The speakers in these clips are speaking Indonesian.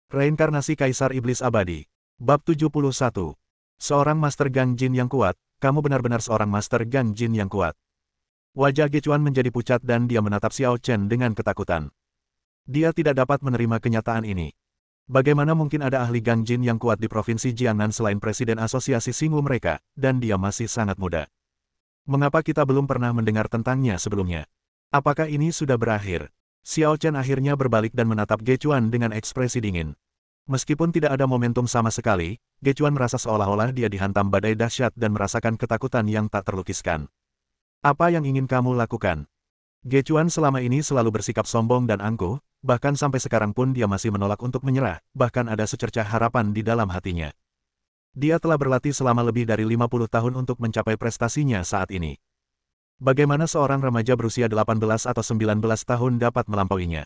Reinkarnasi Kaisar Iblis Abadi. Bab 71. Seorang Master Gang Jin yang kuat, kamu benar-benar seorang Master Gang Jin yang kuat. Wajah Gechuan menjadi pucat dan dia menatap Xiao Chen dengan ketakutan. Dia tidak dapat menerima kenyataan ini. Bagaimana mungkin ada ahli Gang Jin yang kuat di Provinsi Jiangnan selain Presiden Asosiasi Xingwu mereka, dan dia masih sangat muda. Mengapa kita belum pernah mendengar tentangnya sebelumnya? Apakah ini sudah berakhir? Xiao Chen akhirnya berbalik dan menatap Gechuan dengan ekspresi dingin. Meskipun tidak ada momentum sama sekali, Gechuan merasa seolah-olah dia dihantam badai dahsyat dan merasakan ketakutan yang tak terlukiskan. Apa yang ingin kamu lakukan? Gechuan selama ini selalu bersikap sombong dan angkuh, bahkan sampai sekarang pun dia masih menolak untuk menyerah, bahkan ada secercah harapan di dalam hatinya. Dia telah berlatih selama lebih dari 50 tahun untuk mencapai prestasinya saat ini. Bagaimana seorang remaja berusia 18 atau 19 tahun dapat melampauinya?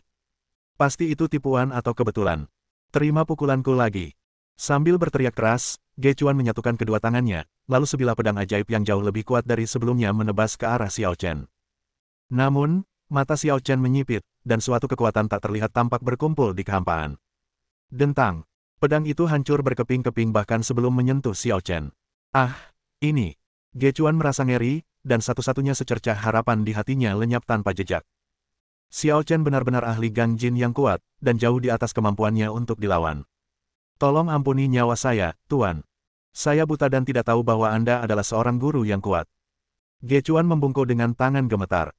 Pasti itu tipuan atau kebetulan. Terima pukulanku lagi. Sambil berteriak keras, Gechuan menyatukan kedua tangannya, lalu sebilah pedang ajaib yang jauh lebih kuat dari sebelumnya menebas ke arah Xiao Chen. Namun, mata Xiao Chen menyipit, dan suatu kekuatan tak terlihat tampak berkumpul di kehampaan. Dentang. Pedang itu hancur berkeping-keping bahkan sebelum menyentuh Xiao Chen. Ah, ini. Gechuan merasa ngeri, dan satu-satunya secercah harapan di hatinya lenyap tanpa jejak. Xiao Chen benar-benar ahli Gang Jin yang kuat, dan jauh di atas kemampuannya untuk dilawan. Tolong ampuni nyawa saya, Tuan. Saya buta dan tidak tahu bahwa Anda adalah seorang guru yang kuat. Gechuan membungkuk dengan tangan gemetar.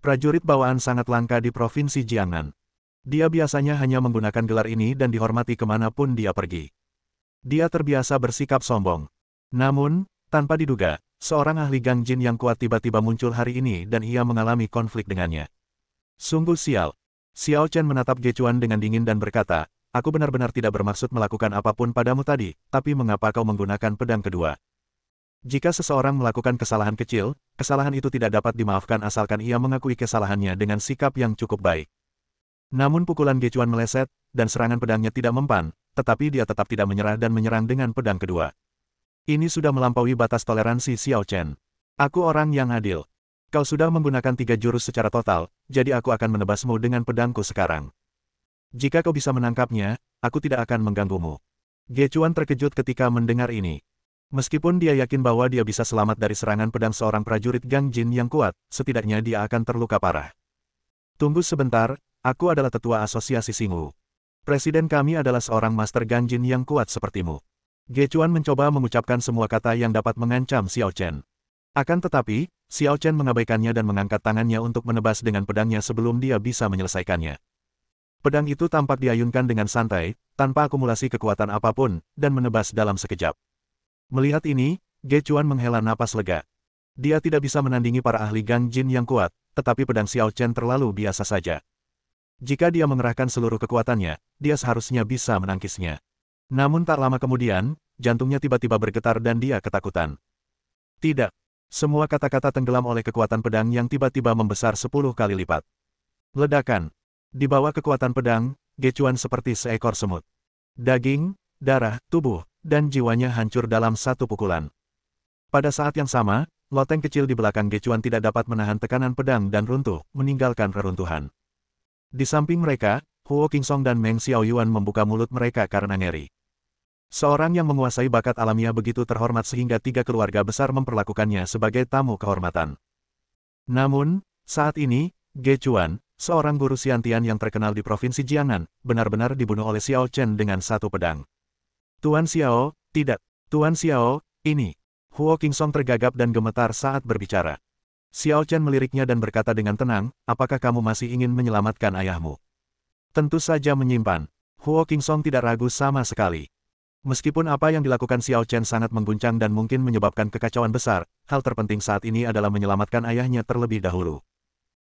Prajurit bawaan sangat langka di Provinsi Jiangnan. Dia biasanya hanya menggunakan gelar ini dan dihormati kemanapun dia pergi. Dia terbiasa bersikap sombong. Namun, tanpa diduga, seorang ahli Gang Jin yang kuat tiba-tiba muncul hari ini dan ia mengalami konflik dengannya. Sungguh sial. Xiao Chen menatap Gechuan dengan dingin dan berkata, aku benar-benar tidak bermaksud melakukan apapun padamu tadi, tapi mengapa kau menggunakan pedang kedua? Jika seseorang melakukan kesalahan kecil, kesalahan itu tidak dapat dimaafkan asalkan ia mengakui kesalahannya dengan sikap yang cukup baik. Namun pukulan Gechuan meleset, dan serangan pedangnya tidak mempan, tetapi dia tetap tidak menyerah dan menyerang dengan pedang kedua. Ini sudah melampaui batas toleransi Xiao Chen. Aku orang yang adil. Kau sudah menggunakan 3 jurus secara total, jadi aku akan menebasmu dengan pedangku sekarang. Jika kau bisa menangkapnya, aku tidak akan mengganggumu. Gechuan terkejut ketika mendengar ini. Meskipun dia yakin bahwa dia bisa selamat dari serangan pedang seorang prajurit Gang Jin yang kuat, setidaknya dia akan terluka parah. Tunggu sebentar, aku adalah tetua asosiasi Xingwu. Presiden kami adalah seorang Master Gang Jin yang kuat sepertimu. Gechuan mencoba mengucapkan semua kata yang dapat mengancam Xiao Chen. Akan tetapi, Xiao Chen mengabaikannya dan mengangkat tangannya untuk menebas dengan pedangnya sebelum dia bisa menyelesaikannya. Pedang itu tampak diayunkan dengan santai, tanpa akumulasi kekuatan apapun, dan menebas dalam sekejap. Melihat ini, Gechuan menghela napas lega. Dia tidak bisa menandingi para ahli Gang Jin yang kuat, tetapi pedang Xiao Chen terlalu biasa saja. Jika dia mengerahkan seluruh kekuatannya, dia seharusnya bisa menangkisnya. Namun tak lama kemudian, jantungnya tiba-tiba bergetar dan dia ketakutan. Tidak. Semua kata-kata tenggelam oleh kekuatan pedang yang tiba-tiba membesar 10 kali lipat. Ledakan. Di bawah kekuatan pedang, Gechuan seperti seekor semut. Daging, darah, tubuh, dan jiwanya hancur dalam satu pukulan. Pada saat yang sama, loteng kecil di belakang Gechuan tidak dapat menahan tekanan pedang dan runtuh, meninggalkan reruntuhan. Di samping mereka, Huo Qingsong dan Meng Xiaoyuan membuka mulut mereka karena ngeri. Seorang yang menguasai bakat alamiah begitu terhormat sehingga 3 keluarga besar memperlakukannya sebagai tamu kehormatan. Namun, saat ini, Gechuan, seorang guru Xiantian yang terkenal di Provinsi Jiangnan, benar-benar dibunuh oleh Xiao Chen dengan satu pedang. Tuan Xiao, tidak. Tuan Xiao, ini. Huo Qingsong tergagap dan gemetar saat berbicara. Xiao Chen meliriknya dan berkata dengan tenang, apakah kamu masih ingin menyelamatkan ayahmu? Tentu saja menyimpan. Huo Qingsong tidak ragu sama sekali. Meskipun apa yang dilakukan Xiao Chen sangat mengguncang dan mungkin menyebabkan kekacauan besar, hal terpenting saat ini adalah menyelamatkan ayahnya terlebih dahulu.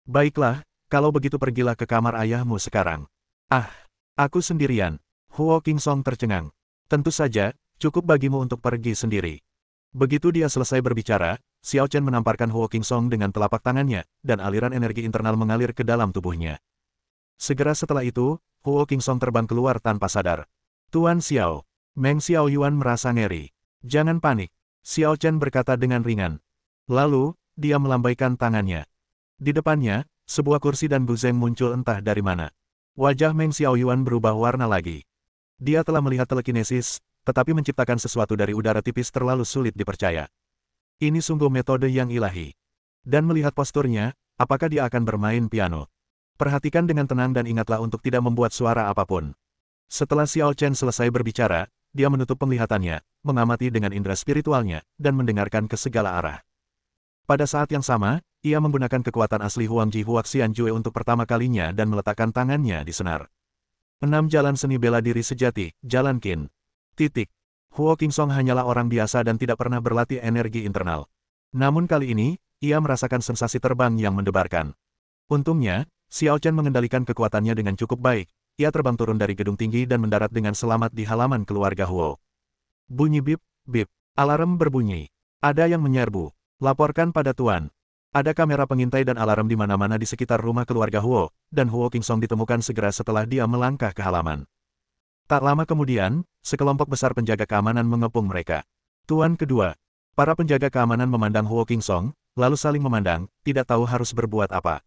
Baiklah, kalau begitu pergilah ke kamar ayahmu sekarang. Ah, aku sendirian. Huo Qingsong tercengang. Tentu saja, cukup bagimu untuk pergi sendiri. Begitu dia selesai berbicara, Xiao Chen menamparkan Huo Qingsong dengan telapak tangannya, dan aliran energi internal mengalir ke dalam tubuhnya. Segera setelah itu, Huo Qingsong terbang keluar tanpa sadar. Tuan Xiao. Meng Xiaoyuan merasa ngeri. Jangan panik. Xiao Chen berkata dengan ringan. Lalu, dia melambaikan tangannya. Di depannya, sebuah kursi dan Guzeng muncul entah dari mana. Wajah Meng Xiaoyuan berubah warna lagi. Dia telah melihat telekinesis, tetapi menciptakan sesuatu dari udara tipis terlalu sulit dipercaya. Ini sungguh metode yang ilahi. Dan melihat posturnya, apakah dia akan bermain piano? Perhatikan dengan tenang dan ingatlah untuk tidak membuat suara apapun. Setelah Xiao Chen selesai berbicara, dia menutup penglihatannya, mengamati dengan indera spiritualnya, dan mendengarkan ke segala arah. Pada saat yang sama, ia menggunakan kekuatan asli Huang Ji Huaxian Jue untuk pertama kalinya dan meletakkan tangannya di senar. 6 jalan seni bela diri sejati, Jalan Qin. Titik. Huo Qingsong hanyalah orang biasa dan tidak pernah berlatih energi internal. Namun kali ini, ia merasakan sensasi terbang yang mendebarkan. Untungnya, Xiao Chen mengendalikan kekuatannya dengan cukup baik. Ia terbang turun dari gedung tinggi dan mendarat dengan selamat di halaman keluarga Huo. Bunyi bip, bip. Alarm berbunyi. Ada yang menyerbu. Laporkan pada Tuan. Ada kamera pengintai dan alarm di mana-mana di sekitar rumah keluarga Huo, dan Huo Qingsong ditemukan segera setelah dia melangkah ke halaman. Tak lama kemudian, sekelompok besar penjaga keamanan mengepung mereka. Tuan kedua. Para penjaga keamanan memandang Huo Qingsong, lalu saling memandang, tidak tahu harus berbuat apa.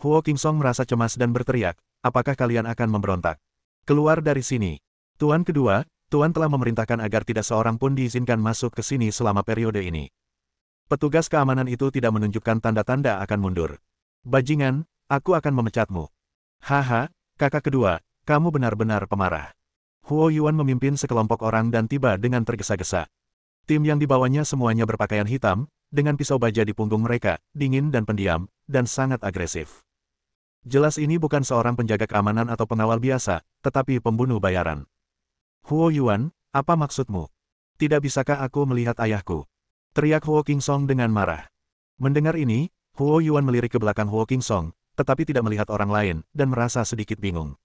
Huo Qingsong merasa cemas dan berteriak, apakah kalian akan memberontak? Keluar dari sini. Tuan kedua, Tuan telah memerintahkan agar tidak seorang pun diizinkan masuk ke sini selama periode ini. Petugas keamanan itu tidak menunjukkan tanda-tanda akan mundur. Bajingan, aku akan memecatmu. Haha, kakak kedua, kamu benar-benar pemarah. Huo Yuan memimpin sekelompok orang dan tiba dengan tergesa-gesa. Tim yang dibawanya semuanya berpakaian hitam, dengan pisau baja di punggung mereka, dingin dan pendiam, dan sangat agresif. Jelas ini bukan seorang penjaga keamanan atau pengawal biasa, tetapi pembunuh bayaran. Huo Yuan, apa maksudmu? Tidak bisakah aku melihat ayahku? Teriak Huo Qingsong dengan marah. Mendengar ini, Huo Yuan melirik ke belakang Huo Qingsong, tetapi tidak melihat orang lain, dan merasa sedikit bingung.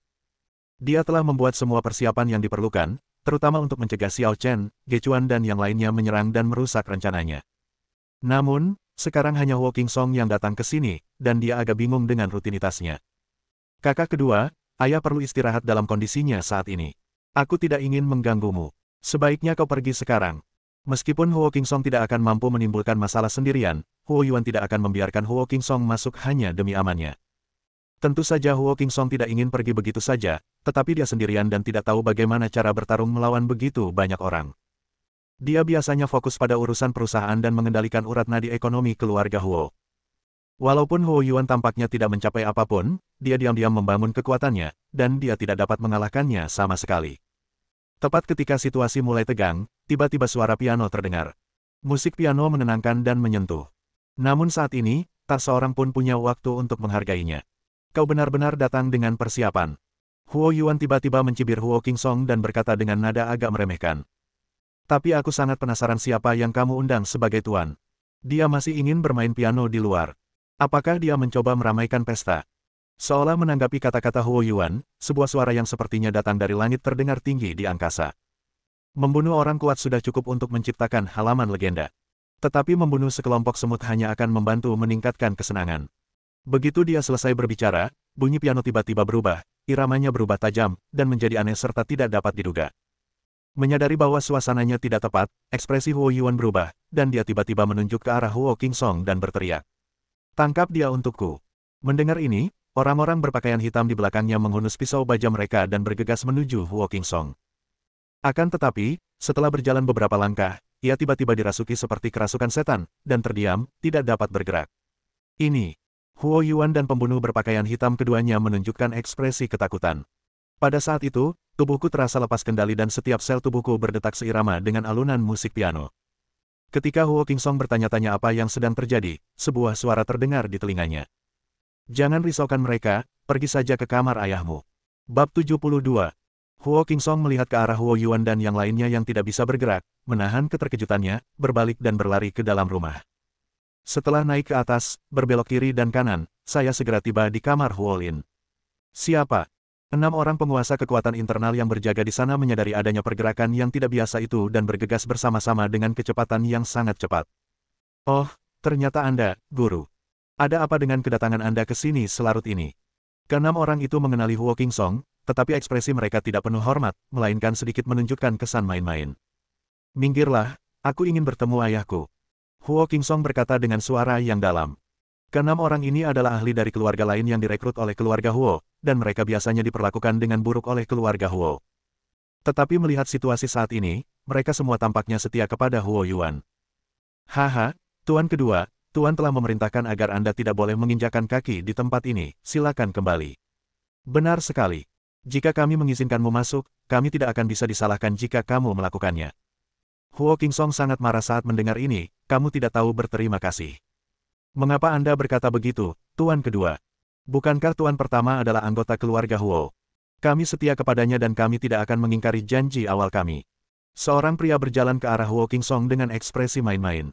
Dia telah membuat semua persiapan yang diperlukan, terutama untuk mencegah Xiao Chen, Gechuan dan yang lainnya menyerang dan merusak rencananya. Namun, sekarang hanya Huo Qingsong yang datang ke sini, dan dia agak bingung dengan rutinitasnya. Kakak kedua, ayah perlu istirahat dalam kondisinya saat ini. Aku tidak ingin mengganggumu. Sebaiknya kau pergi sekarang. Meskipun Huo Qingsong tidak akan mampu menimbulkan masalah sendirian, Huo Yuan tidak akan membiarkan Huo Qingsong masuk hanya demi amannya. Tentu saja Huo Qingsong tidak ingin pergi begitu saja, tetapi dia sendirian dan tidak tahu bagaimana cara bertarung melawan begitu banyak orang. Dia biasanya fokus pada urusan perusahaan dan mengendalikan urat nadi ekonomi keluarga Huo. Walaupun Huo Yuan tampaknya tidak mencapai apapun, dia diam-diam membangun kekuatannya, dan dia tidak dapat mengalahkannya sama sekali. Tepat ketika situasi mulai tegang, tiba-tiba suara piano terdengar. Musik piano menenangkan dan menyentuh. Namun saat ini, tak seorang pun punya waktu untuk menghargainya. Kau benar-benar datang dengan persiapan. Huo Yuan tiba-tiba mencibir Huo Qingsong dan berkata dengan nada agak meremehkan. Tapi aku sangat penasaran siapa yang kamu undang sebagai tuan. Dia masih ingin bermain piano di luar. Apakah dia mencoba meramaikan pesta? Seolah menanggapi kata-kata Huo Yuan, sebuah suara yang sepertinya datang dari langit terdengar tinggi di angkasa. Membunuh orang kuat sudah cukup untuk menciptakan halaman legenda. Tetapi membunuh sekelompok semut hanya akan membantu meningkatkan kesenangan. Begitu dia selesai berbicara, bunyi piano tiba-tiba berubah, iramanya berubah tajam, dan menjadi aneh serta tidak dapat diduga. Menyadari bahwa suasananya tidak tepat, ekspresi Huo Yuan berubah, dan dia tiba-tiba menunjuk ke arah Huo Qingsong dan berteriak. Tangkap dia untukku. Mendengar ini, orang-orang berpakaian hitam di belakangnya menghunus pisau baja mereka dan bergegas menuju Huo Qingsong. Akan tetapi, setelah berjalan beberapa langkah, ia tiba-tiba dirasuki seperti kerasukan setan, dan terdiam, tidak dapat bergerak. Ini. Huo Yuan dan pembunuh berpakaian hitam keduanya menunjukkan ekspresi ketakutan. Pada saat itu, tubuhku terasa lepas kendali dan setiap sel tubuhku berdetak seirama dengan alunan musik piano. Ketika Huo Qingsong bertanya-tanya apa yang sedang terjadi, sebuah suara terdengar di telinganya. Jangan risaukan mereka, pergi saja ke kamar ayahmu. Bab 72. Huo Qingsong melihat ke arah Huo Yuan dan yang lainnya yang tidak bisa bergerak, menahan keterkejutannya, berbalik dan berlari ke dalam rumah. Setelah naik ke atas, berbelok kiri dan kanan, saya segera tiba di kamar Huo Lin. Siapa? 6 orang penguasa kekuatan internal yang berjaga di sana menyadari adanya pergerakan yang tidak biasa itu dan bergegas bersama-sama dengan kecepatan yang sangat cepat. Oh, ternyata Anda, Guru. Ada apa dengan kedatangan Anda ke sini selarut ini? Keenam orang itu mengenali Huo Qingsong, tetapi ekspresi mereka tidak penuh hormat, melainkan sedikit menunjukkan kesan main-main. Minggirlah, aku ingin bertemu ayahku. Huo Qingsong berkata dengan suara yang dalam. Keenam orang ini adalah ahli dari keluarga lain yang direkrut oleh keluarga Huo, dan mereka biasanya diperlakukan dengan buruk oleh keluarga Huo. Tetapi melihat situasi saat ini, mereka semua tampaknya setia kepada Huo Yuan. Haha, Tuan kedua, Tuan telah memerintahkan agar Anda tidak boleh menginjakan kaki di tempat ini, silakan kembali. Benar sekali. Jika kami mengizinkanmu masuk, kami tidak akan bisa disalahkan jika kamu melakukannya. Huo Qingsong sangat marah saat mendengar ini, kamu tidak tahu berterima kasih. Mengapa Anda berkata begitu, Tuan kedua? Bukankah Tuan pertama adalah anggota keluarga Huo? Kami setia kepadanya dan kami tidak akan mengingkari janji awal kami. Seorang pria berjalan ke arah Huo Qingsong dengan ekspresi main-main.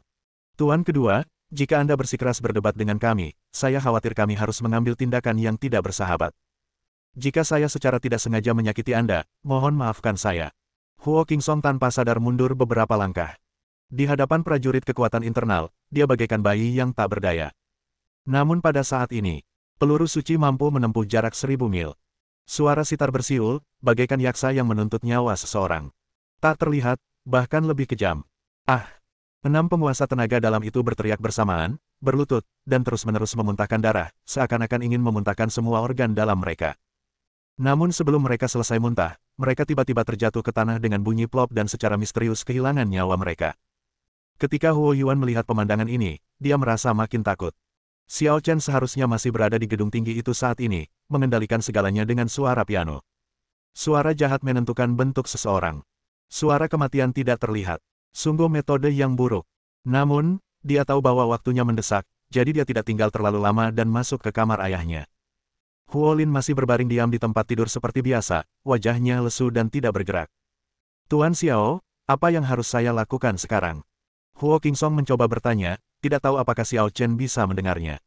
Tuan kedua, jika Anda bersikeras berdebat dengan kami, saya khawatir kami harus mengambil tindakan yang tidak bersahabat. Jika saya secara tidak sengaja menyakiti Anda, mohon maafkan saya. Huo Qingsong tanpa sadar mundur beberapa langkah. Di hadapan prajurit kekuatan internal, dia bagaikan bayi yang tak berdaya. Namun pada saat ini, peluru suci mampu menempuh jarak 1000 mil. Suara sitar bersiul, bagaikan yaksa yang menuntut nyawa seseorang. Tak terlihat, bahkan lebih kejam. Ah! 6 penguasa tenaga dalam itu berteriak bersamaan, berlutut, dan terus-menerus memuntahkan darah, seakan-akan ingin memuntahkan semua organ dalam mereka. Namun sebelum mereka selesai muntah, mereka tiba-tiba terjatuh ke tanah dengan bunyi plop dan secara misterius kehilangan nyawa mereka. Ketika Huo Yuan melihat pemandangan ini, dia merasa makin takut. Xiao Chen seharusnya masih berada di gedung tinggi itu saat ini, mengendalikan segalanya dengan suara piano. Suara jahat menentukan bentuk seseorang. Suara kematian tidak terlihat. Sungguh metode yang buruk. Namun, dia tahu bahwa waktunya mendesak, jadi dia tidak tinggal terlalu lama dan masuk ke kamar ayahnya. Huo Lin masih berbaring diam di tempat tidur seperti biasa, wajahnya lesu dan tidak bergerak. Tuan Xiao, apa yang harus saya lakukan sekarang? Huo Qingsong mencoba bertanya, tidak tahu apakah Xiao Chen bisa mendengarnya.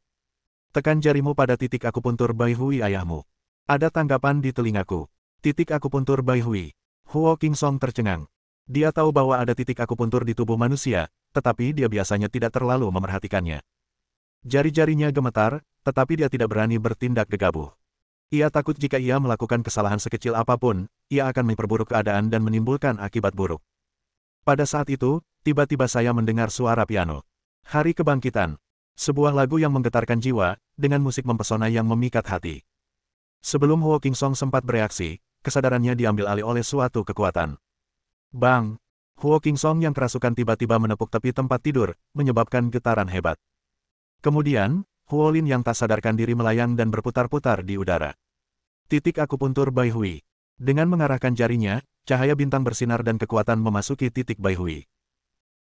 Tekan jarimu pada titik akupuntur Bai Hui ayahmu. Ada tanggapan di telingaku. Titik akupuntur Bai Hui. Huo Qingsong tercengang. Dia tahu bahwa ada titik akupuntur di tubuh manusia, tetapi dia biasanya tidak terlalu memerhatikannya. Jari-jarinya gemetar, tetapi dia tidak berani bertindak gegabah. Ia takut jika ia melakukan kesalahan sekecil apapun, ia akan memperburuk keadaan dan menimbulkan akibat buruk. Pada saat itu, tiba-tiba saya mendengar suara piano. Hari Kebangkitan. Sebuah lagu yang menggetarkan jiwa, dengan musik mempesona yang memikat hati. Sebelum Huo Qingsong sempat bereaksi, kesadarannya diambil alih oleh suatu kekuatan. Bang! Huo Qingsong yang kerasukan tiba-tiba menepuk tepi tempat tidur, menyebabkan getaran hebat. Kemudian, Huo Lin yang tak sadarkan diri melayang dan berputar-putar di udara. Titik akupuntur Bai Hui. Dengan mengarahkan jarinya, cahaya bintang bersinar dan kekuatan memasuki titik Bai Hui.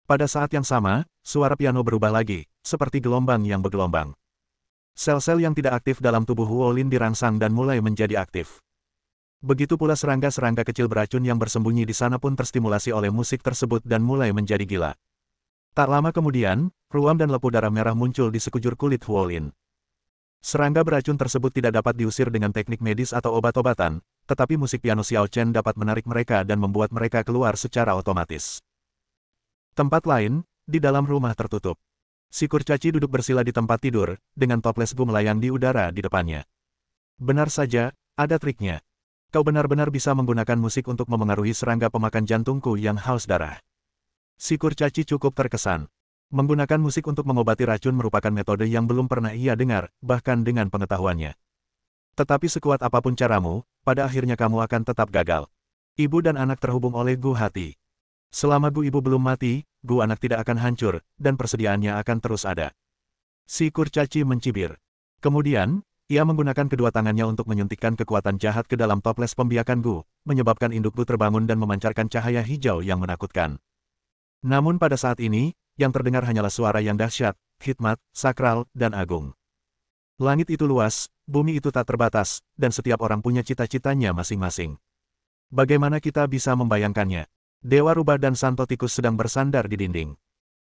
Pada saat yang sama, suara piano berubah lagi, seperti gelombang yang bergelombang. Sel-sel yang tidak aktif dalam tubuh Huo Lin dirangsang dan mulai menjadi aktif. Begitu pula serangga-serangga kecil beracun yang bersembunyi di sana pun terstimulasi oleh musik tersebut dan mulai menjadi gila. Tak lama kemudian, ruam dan lepuh darah merah muncul di sekujur kulit Huo Lin. Serangga beracun tersebut tidak dapat diusir dengan teknik medis atau obat-obatan, tetapi musik piano Xiao Chen dapat menarik mereka dan membuat mereka keluar secara otomatis. Tempat lain, di dalam rumah tertutup. Si kurcaci duduk bersila di tempat tidur, dengan toples Gu melayang di udara di depannya. Benar saja, ada triknya. Kau benar-benar bisa menggunakan musik untuk memengaruhi serangga pemakan jantungku yang haus darah. Si kurcaci cukup terkesan. Menggunakan musik untuk mengobati racun merupakan metode yang belum pernah ia dengar, bahkan dengan pengetahuannya. Tetapi sekuat apapun caramu, pada akhirnya kamu akan tetap gagal. Ibu dan anak terhubung oleh Gu hati. Selama Gu ibu belum mati, Gu anak tidak akan hancur, dan persediaannya akan terus ada. Si kurcaci mencibir. Kemudian, ia menggunakan kedua tangannya untuk menyuntikkan kekuatan jahat ke dalam toples pembiakan Gu, menyebabkan induk Gu terbangun dan memancarkan cahaya hijau yang menakutkan. Namun pada saat ini, yang terdengar hanyalah suara yang dahsyat, hikmat, sakral, dan agung. Langit itu luas, bumi itu tak terbatas, dan setiap orang punya cita-citanya masing-masing. Bagaimana kita bisa membayangkannya? Dewa Rubah dan Santo Tikus sedang bersandar di dinding.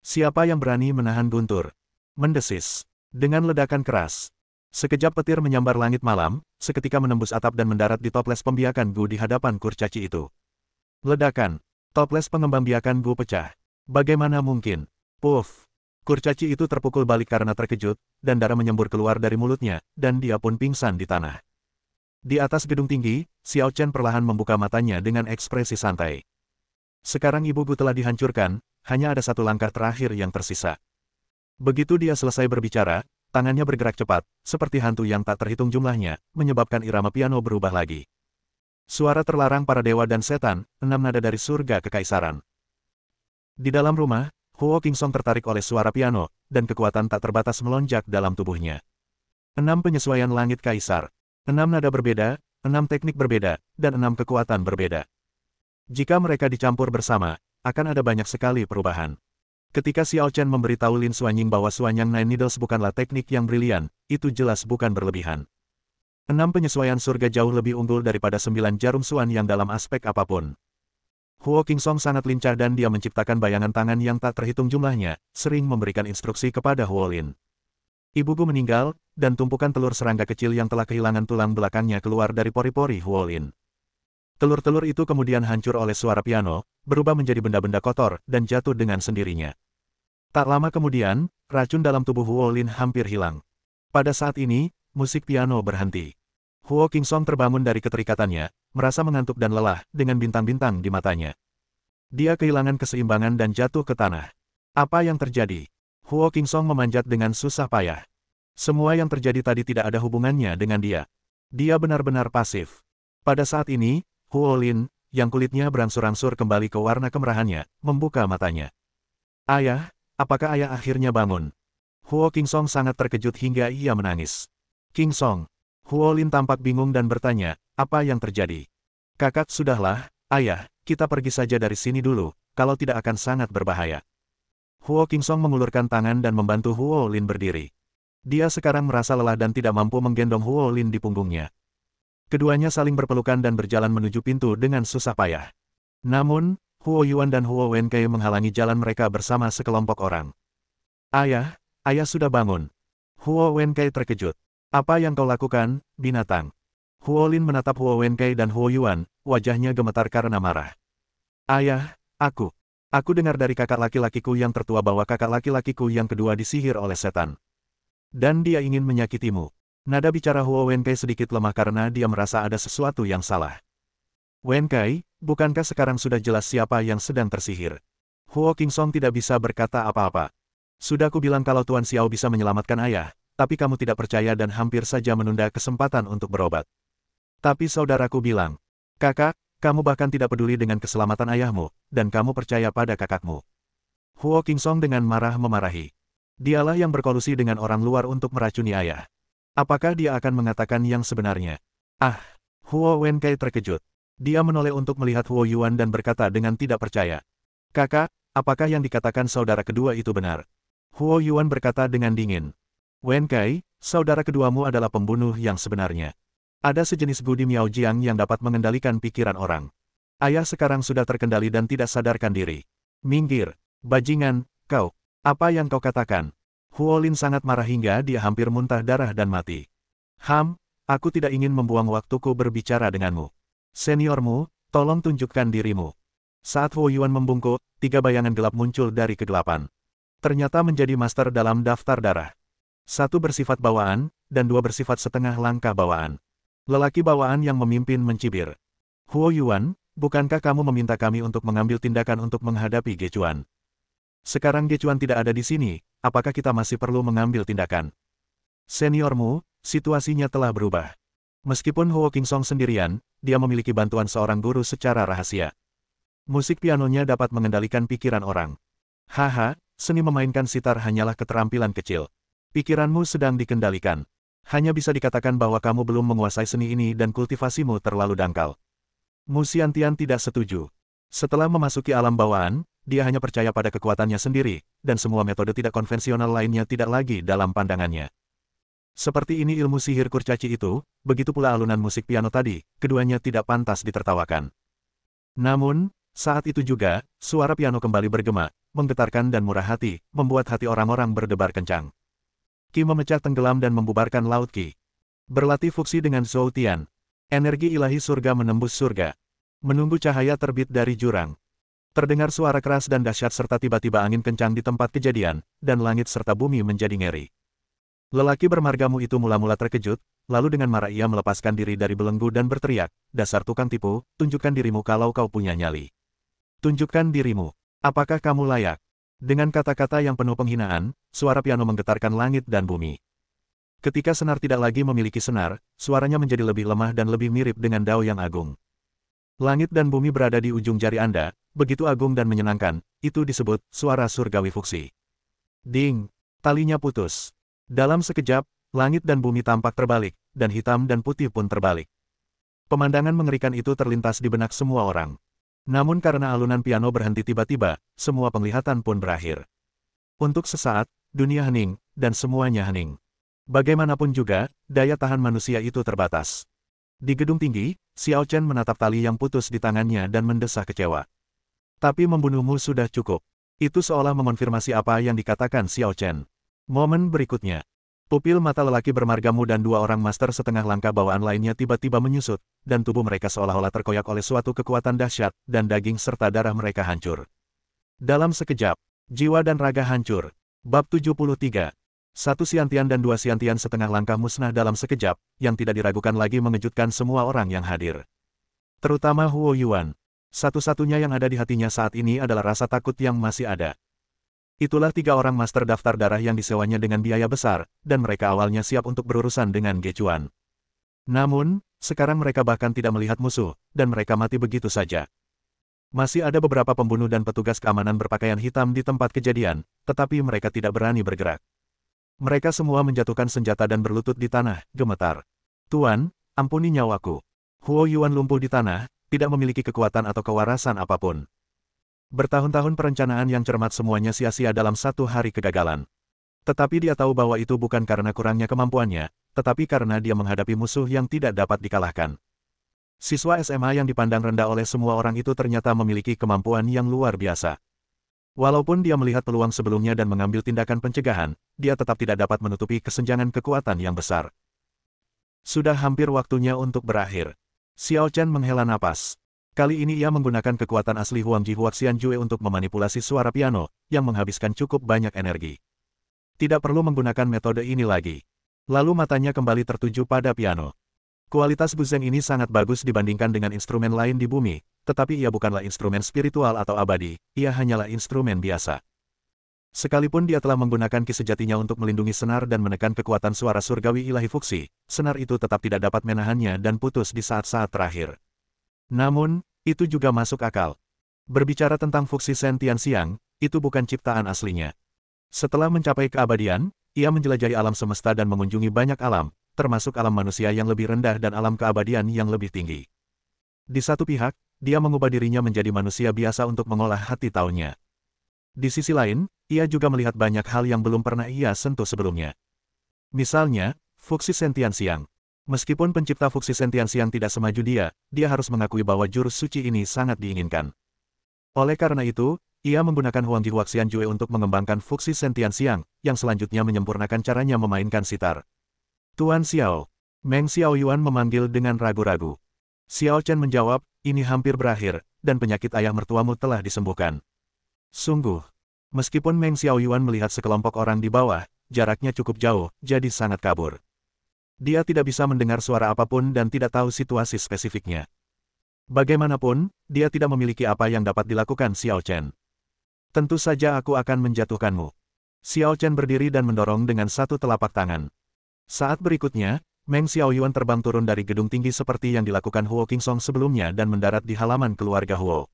Siapa yang berani menahan guntur? Mendesis. Dengan ledakan keras. Sekejap petir menyambar langit malam, seketika menembus atap dan mendarat di toples pembiakan Gu di hadapan kurcaci itu. Ledakan. Toples pengembang biakan Gu pecah. Bagaimana mungkin? Puff! Kurcaci itu terpukul balik karena terkejut, dan darah menyembur keluar dari mulutnya, dan dia pun pingsan di tanah. Di atas gedung tinggi, Xiao Chen perlahan membuka matanya dengan ekspresi santai. Sekarang ibu Gu telah dihancurkan, hanya ada satu langkah terakhir yang tersisa. Begitu dia selesai berbicara, tangannya bergerak cepat, seperti hantu yang tak terhitung jumlahnya, menyebabkan irama piano berubah lagi. Suara terlarang para dewa dan setan, 6 nada dari surga kekaisaran. Di dalam rumah, Huo Qingsong tertarik oleh suara piano, dan kekuatan tak terbatas melonjak dalam tubuhnya. 6 penyesuaian langit kaisar. 6 nada berbeda, 6 teknik berbeda, dan 6 kekuatan berbeda. Jika mereka dicampur bersama, akan ada banyak sekali perubahan. Ketika Xiao Chen memberitahu Lin Xuanying bahwa Xuanyang Nine Needles bukanlah teknik yang brilian, itu jelas bukan berlebihan. 6 penyesuaian surga jauh lebih unggul daripada 9 jarum Xuan yang dalam aspek apapun. Huo Qingsong sangat lincah dan dia menciptakan bayangan tangan yang tak terhitung jumlahnya, sering memberikan instruksi kepada Huo Lin. Ibuku meninggal, dan tumpukan telur serangga kecil yang telah kehilangan tulang belakangnya keluar dari pori-pori Huo Lin. Telur-telur itu kemudian hancur oleh suara piano, berubah menjadi benda-benda kotor, dan jatuh dengan sendirinya. Tak lama kemudian, racun dalam tubuh Huo Lin hampir hilang. Pada saat ini, musik piano berhenti. Huo Qingsong terbangun dari keterikatannya, merasa mengantuk dan lelah, dengan bintang-bintang di matanya. Dia kehilangan keseimbangan dan jatuh ke tanah. Apa yang terjadi? Huo Qingsong memanjat dengan susah payah. Semua yang terjadi tadi tidak ada hubungannya dengan dia. Dia benar-benar pasif. Pada saat ini, Huo Lin, yang kulitnya berangsur-angsur kembali ke warna kemerahannya, membuka matanya. Ayah, apakah ayah akhirnya bangun? Huo Qingsong sangat terkejut hingga ia menangis. Qingsong. Huo Lin tampak bingung dan bertanya, apa yang terjadi? Kakak, sudahlah, ayah, kita pergi saja dari sini dulu, kalau tidak akan sangat berbahaya. Huo Qingsong mengulurkan tangan dan membantu Huo Lin berdiri. Dia sekarang merasa lelah dan tidak mampu menggendong Huo Lin di punggungnya. Keduanya saling berpelukan dan berjalan menuju pintu dengan susah payah. Namun, Huo Yuan dan Huo Wenkei menghalangi jalan mereka bersama sekelompok orang. Ayah, ayah sudah bangun. Huo Wenkei terkejut. Apa yang kau lakukan, binatang? Huo Lin menatap Huo Wenkei dan Huo Yuan, wajahnya gemetar karena marah. Ayah, aku dengar dari kakak laki-lakiku yang tertua bahwa kakak laki-lakiku yang kedua disihir oleh setan. Dan dia ingin menyakitimu. Nada bicara Huo Wenkei sedikit lemah karena dia merasa ada sesuatu yang salah. Wenkei, bukankah sekarang sudah jelas siapa yang sedang tersihir? Huo Qingsong tidak bisa berkata apa-apa. Sudah kubilang kalau Tuan Xiao bisa menyelamatkan ayah, tapi kamu tidak percaya dan hampir saja menunda kesempatan untuk berobat. Tapi saudaraku bilang, kakak, kamu bahkan tidak peduli dengan keselamatan ayahmu, dan kamu percaya pada kakakmu. Huo Qingsong dengan marah memarahi. Dialah yang berkolusi dengan orang luar untuk meracuni ayah. Apakah dia akan mengatakan yang sebenarnya? Ah! Huo Wenkei terkejut. Dia menoleh untuk melihat Huo Yuan dan berkata dengan tidak percaya. Kakak, apakah yang dikatakan saudara kedua itu benar? Huo Yuan berkata dengan dingin. Wenkei, saudara keduamu adalah pembunuh yang sebenarnya. Ada sejenis Gudi Miao Jiang yang dapat mengendalikan pikiran orang. Ayah sekarang sudah terkendali dan tidak sadarkan diri. Minggir, bajingan, kau. Apa yang kau katakan? Huo Lin sangat marah hingga dia hampir muntah darah dan mati. Aku tidak ingin membuang waktuku berbicara denganmu. Seniormu, tolong tunjukkan dirimu. Saat Huo Yuan membungkuk, 3 bayangan gelap muncul dari kegelapan. Ternyata menjadi master dalam daftar darah. 1 bersifat bawaan, dan 2 bersifat setengah langkah bawaan. Lelaki bawaan yang memimpin mencibir. Huo Yuan, bukankah kamu meminta kami untuk mengambil tindakan untuk menghadapi Gechuan? Sekarang Gechuan tidak ada di sini, apakah kita masih perlu mengambil tindakan? Seniormu, situasinya telah berubah. Meskipun Huo Qingsong sendirian, dia memiliki bantuan seorang guru secara rahasia. Musik pianonya dapat mengendalikan pikiran orang. Haha, seni memainkan sitar hanyalah keterampilan kecil. Pikiranmu sedang dikendalikan. Hanya bisa dikatakan bahwa kamu belum menguasai seni ini dan kultivasimu terlalu dangkal. Mu Xiantian tidak setuju. Setelah memasuki alam bawaan, dia hanya percaya pada kekuatannya sendiri, dan semua metode tidak konvensional lainnya tidak lagi dalam pandangannya. Seperti ini ilmu sihir kurcaci itu, begitu pula alunan musik piano tadi, keduanya tidak pantas ditertawakan. Namun, saat itu juga, suara piano kembali bergema, menggetarkan dan murah hati, membuat hati orang-orang berdebar kencang. Qi memecah tenggelam dan membubarkan laut Qi. Berlatih fuksi dengan Zhou Tian. Energi ilahi surga menembus surga. Menunggu cahaya terbit dari jurang. Terdengar suara keras dan dahsyat serta tiba-tiba angin kencang di tempat kejadian, dan langit serta bumi menjadi ngeri. Lelaki bermargamu itu mula-mula terkejut, lalu dengan marah ia melepaskan diri dari belenggu dan berteriak, dasar tukang tipu, tunjukkan dirimu kalau kau punya nyali. Tunjukkan dirimu. Apakah kamu layak? Dengan kata-kata yang penuh penghinaan, suara piano menggetarkan langit dan bumi. Ketika senar tidak lagi memiliki senar, suaranya menjadi lebih lemah dan lebih mirip dengan dao yang agung. Langit dan bumi berada di ujung jari Anda, begitu agung dan menyenangkan, itu disebut suara surgawi fuksi. Ding! Talinya putus. Dalam sekejap, langit dan bumi tampak terbalik, dan hitam dan putih pun terbalik. Pemandangan mengerikan itu terlintas di benak semua orang. Namun karena alunan piano berhenti tiba-tiba, semua penglihatan pun berakhir. Untuk sesaat, dunia hening, dan semuanya hening. Bagaimanapun juga, daya tahan manusia itu terbatas. Di gedung tinggi, Xiao Chen menatap tali yang putus di tangannya dan mendesah kecewa. Tapi membunuhmu sudah cukup. Itu seolah mengonfirmasi apa yang dikatakan Xiao Chen. Momen berikutnya. Pupil mata lelaki bermargamu dan dua orang master setengah langkah bawaan lainnya tiba-tiba menyusut, dan tubuh mereka seolah-olah terkoyak oleh suatu kekuatan dahsyat, dan daging serta darah mereka hancur. Dalam sekejap, jiwa dan raga hancur. Bab 73. Satu Xiantian dan dua Xiantian setengah langkah musnah dalam sekejap, yang tidak diragukan lagi mengejutkan semua orang yang hadir. Terutama Huo Yuan. Satu-satunya yang ada di hatinya saat ini adalah rasa takut yang masih ada. Itulah tiga orang master daftar darah yang disewanya dengan biaya besar, dan mereka awalnya siap untuk berurusan dengan Gechuan. Namun, sekarang mereka bahkan tidak melihat musuh, dan mereka mati begitu saja. Masih ada beberapa pembunuh dan petugas keamanan berpakaian hitam di tempat kejadian, tetapi mereka tidak berani bergerak. Mereka semua menjatuhkan senjata dan berlutut di tanah, gemetar. Tuan, ampuni nyawaku. Huo Yuan lumpuh di tanah, tidak memiliki kekuatan atau kewarasan apapun. Bertahun-tahun perencanaan yang cermat semuanya sia-sia dalam satu hari kegagalan. Tetapi dia tahu bahwa itu bukan karena kurangnya kemampuannya, tetapi karena dia menghadapi musuh yang tidak dapat dikalahkan. Siswa SMA yang dipandang rendah oleh semua orang itu ternyata memiliki kemampuan yang luar biasa. Walaupun dia melihat peluang sebelumnya dan mengambil tindakan pencegahan, dia tetap tidak dapat menutupi kesenjangan kekuatan yang besar. Sudah hampir waktunya untuk berakhir. Xiao Chen menghela napas. Kali ini ia menggunakan kekuatan asli Huangji Huaxian Jue untuk memanipulasi suara piano, yang menghabiskan cukup banyak energi. Tidak perlu menggunakan metode ini lagi. Lalu matanya kembali tertuju pada piano. Kualitas buzeng ini sangat bagus dibandingkan dengan instrumen lain di bumi, tetapi ia bukanlah instrumen spiritual atau abadi, ia hanyalah instrumen biasa. Sekalipun dia telah menggunakan ki sejatinya untuk melindungi senar dan menekan kekuatan suara surgawi ilahi fuksi, senar itu tetap tidak dapat menahannya dan putus di saat-saat terakhir. Namun, itu juga masuk akal. Berbicara tentang fuksi Shen Tianxiang, itu bukan ciptaan aslinya. Setelah mencapai keabadian, ia menjelajahi alam semesta dan mengunjungi banyak alam, termasuk alam manusia yang lebih rendah dan alam keabadian yang lebih tinggi. Di satu pihak, dia mengubah dirinya menjadi manusia biasa untuk mengolah hati taunya. Di sisi lain, ia juga melihat banyak hal yang belum pernah ia sentuh sebelumnya. Misalnya, fuksi Shen Tianxiang. Meskipun pencipta fuksi Shen Tianxiang tidak semaju dia harus mengakui bahwa jurus suci ini sangat diinginkan. Oleh karena itu, ia menggunakan Huangji Huaxian Jue untuk mengembangkan fuksi Shen Tianxiang, yang selanjutnya menyempurnakan caranya memainkan sitar. Tuan Xiao. Meng Xiao Yuan memanggil dengan ragu-ragu. Xiao Chen menjawab, ini hampir berakhir, dan penyakit ayah mertuamu telah disembuhkan. Sungguh. Meskipun Meng Xiao Yuan melihat sekelompok orang di bawah, jaraknya cukup jauh, jadi sangat kabur. Dia tidak bisa mendengar suara apapun dan tidak tahu situasi spesifiknya. Bagaimanapun, dia tidak memiliki apa yang dapat dilakukan Xiao Chen. Tentu saja aku akan menjatuhkanmu. Xiao Chen berdiri dan mendorong dengan satu telapak tangan. Saat berikutnya, Meng Xiao Yuan terbang turun dari gedung tinggi seperti yang dilakukan Huo Qingsong sebelumnya dan mendarat di halaman keluarga Huo.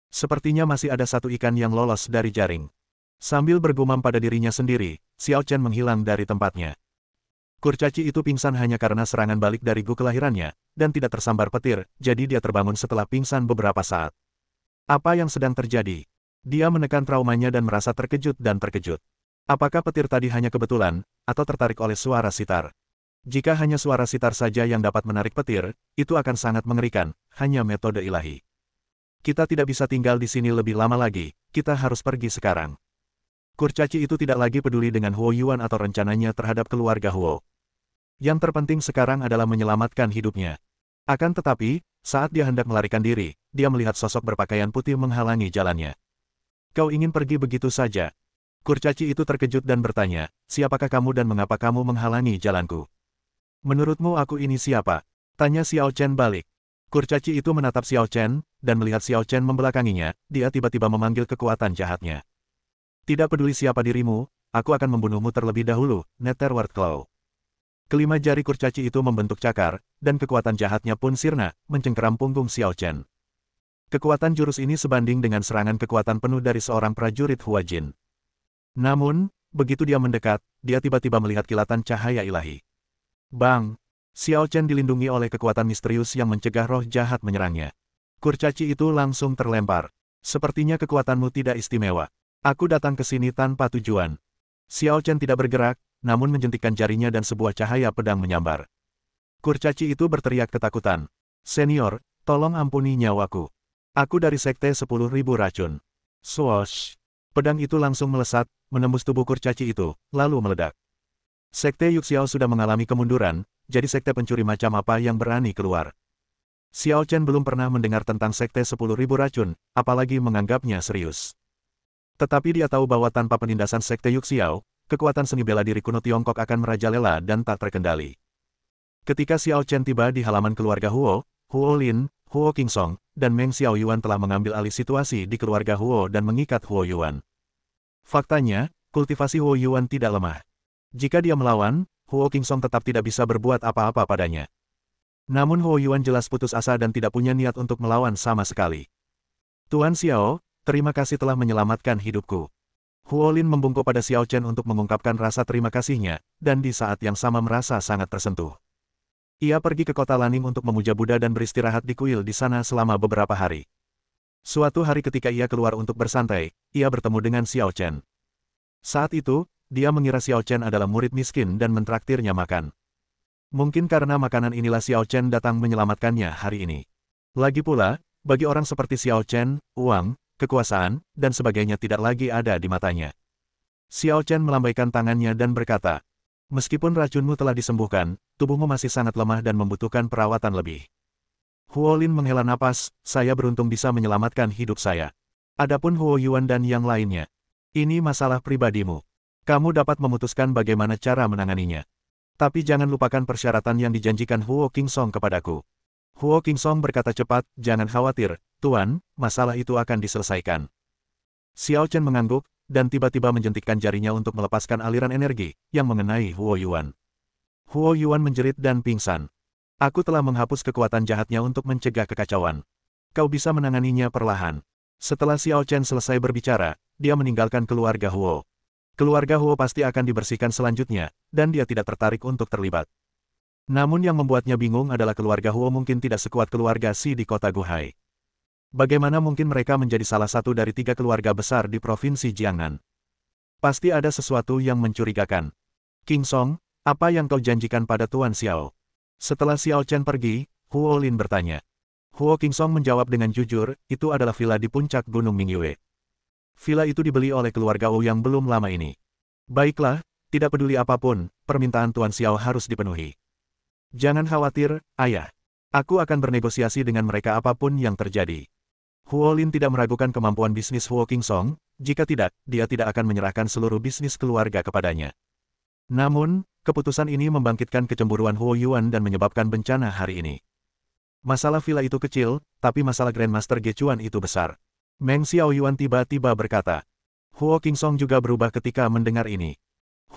Sepertinya masih ada satu ikan yang lolos dari jaring. Sambil bergumam pada dirinya sendiri, Xiao Chen menghilang dari tempatnya. Kurcaci itu pingsan hanya karena serangan balik dari gu kelahirannya, dan tidak tersambar petir, jadi dia terbangun setelah pingsan beberapa saat. Apa yang sedang terjadi? Dia menekan traumanya dan merasa terkejut dan terkejut. Apakah petir tadi hanya kebetulan, atau tertarik oleh suara sitar? Jika hanya suara sitar saja yang dapat menarik petir, itu akan sangat mengerikan, hanya metode ilahi. Kita tidak bisa tinggal di sini lebih lama lagi, kita harus pergi sekarang. Kurcaci itu tidak lagi peduli dengan Huo Yuan atau rencananya terhadap keluarga Huo. Yang terpenting sekarang adalah menyelamatkan hidupnya. Akan tetapi, saat dia hendak melarikan diri, dia melihat sosok berpakaian putih menghalangi jalannya. Kau ingin pergi begitu saja? Kurcaci itu terkejut dan bertanya, siapakah kamu dan mengapa kamu menghalangi jalanku? Menurutmu aku ini siapa? Tanya Xiao Chen balik. Kurcaci itu menatap Xiao Chen, dan melihat Xiao Chen membelakanginya, dia tiba-tiba memanggil kekuatan jahatnya. Tidak peduli siapa dirimu, aku akan membunuhmu terlebih dahulu, Netherworld Claw. Kelima jari kurcaci itu membentuk cakar, dan kekuatan jahatnya pun sirna, mencengkeram punggung Xiao Chen. Kekuatan jurus ini sebanding dengan serangan kekuatan penuh dari seorang prajurit Huajin. Namun, begitu dia mendekat, dia tiba-tiba melihat kilatan cahaya ilahi. Bang! Xiao Chen dilindungi oleh kekuatan misterius yang mencegah roh jahat menyerangnya. Kurcaci itu langsung terlempar. Sepertinya kekuatanmu tidak istimewa. Aku datang ke sini tanpa tujuan. Xiao Chen tidak bergerak, namun menjentikkan jarinya dan sebuah cahaya pedang menyambar. Kurcaci itu berteriak ketakutan. Senior, tolong ampuni nyawaku. Aku dari Sekte 10.000 Racun. Swoosh! Pedang itu langsung melesat, menembus tubuh kurcaci itu, lalu meledak. Sekte Yuxiao sudah mengalami kemunduran, jadi sekte pencuri macam apa yang berani keluar. Xiao Chen belum pernah mendengar tentang Sekte 10.000 Racun, apalagi menganggapnya serius. Tetapi dia tahu bahwa tanpa penindasan Sekte Yuxiao, kekuatan seni bela diri kuno Tiongkok akan merajalela dan tak terkendali. Ketika Xiao Chen tiba di halaman keluarga Huo, Huo Lin, Huo Qingsong, dan Meng Xiaoyuan telah mengambil alih situasi di keluarga Huo dan mengikat Huo Yuan. Faktanya, kultivasi Huo Yuan tidak lemah. Jika dia melawan, Huo Qingsong tetap tidak bisa berbuat apa-apa padanya. Namun Huo Yuan jelas putus asa dan tidak punya niat untuk melawan sama sekali. Tuan Xiao, terima kasih telah menyelamatkan hidupku. Huo Lin membungkuk pada Xiao Chen untuk mengungkapkan rasa terima kasihnya, dan di saat yang sama merasa sangat tersentuh. Ia pergi ke kota Laning untuk memuja Buddha dan beristirahat di kuil di sana selama beberapa hari. Suatu hari ketika ia keluar untuk bersantai, ia bertemu dengan Xiao Chen. Saat itu, dia mengira Xiao Chen adalah murid miskin dan mentraktirnya makan. Mungkin karena makanan inilah Xiao Chen datang menyelamatkannya hari ini. Lagi pula, bagi orang seperti Xiao Chen, uang, kekuasaan, dan sebagainya tidak lagi ada di matanya. Xiao Chen melambaikan tangannya dan berkata, meskipun racunmu telah disembuhkan, tubuhmu masih sangat lemah dan membutuhkan perawatan lebih. Huo Lin menghela napas, saya beruntung bisa menyelamatkan hidup saya. Adapun Huo Yuan dan yang lainnya, ini masalah pribadimu. Kamu dapat memutuskan bagaimana cara menanganinya. Tapi jangan lupakan persyaratan yang dijanjikan Huo Qingsong kepadaku. Huo Qingsong berkata cepat, jangan khawatir, Tuan, masalah itu akan diselesaikan. Xiao Chen mengangguk, dan tiba-tiba menjentikkan jarinya untuk melepaskan aliran energi, yang mengenai Huo Yuan. Huo Yuan menjerit dan pingsan. Aku telah menghapus kekuatan jahatnya untuk mencegah kekacauan. Kau bisa menanganinya perlahan. Setelah Xiao Chen selesai berbicara, dia meninggalkan keluarga Huo. Keluarga Huo pasti akan dibersihkan selanjutnya, dan dia tidak tertarik untuk terlibat. Namun yang membuatnya bingung adalah keluarga Huo mungkin tidak sekuat keluarga Xi di kota Guhai. Bagaimana mungkin mereka menjadi salah satu dari 3 keluarga besar di provinsi Jiangnan? Pasti ada sesuatu yang mencurigakan. Qingsong, apa yang kau janjikan pada Tuan Xiao? Setelah Xiao Chen pergi, Huo Lin bertanya. Huo Qingsong menjawab dengan jujur, itu adalah villa di puncak Gunung Mingyue. Villa itu dibeli oleh keluarga Wu yang belum lama ini. Baiklah, tidak peduli apapun, permintaan Tuan Xiao harus dipenuhi. Jangan khawatir, ayah. Aku akan bernegosiasi dengan mereka apapun yang terjadi. Huo Lin tidak meragukan kemampuan bisnis Huo Qingsong, jika tidak, dia tidak akan menyerahkan seluruh bisnis keluarga kepadanya. Namun, keputusan ini membangkitkan kecemburuan Huo Yuan dan menyebabkan bencana hari ini. Masalah villa itu kecil, tapi masalah Grandmaster Gechuan itu besar. Meng Xiaoyuan tiba-tiba berkata. Huo Qingsong juga berubah ketika mendengar ini.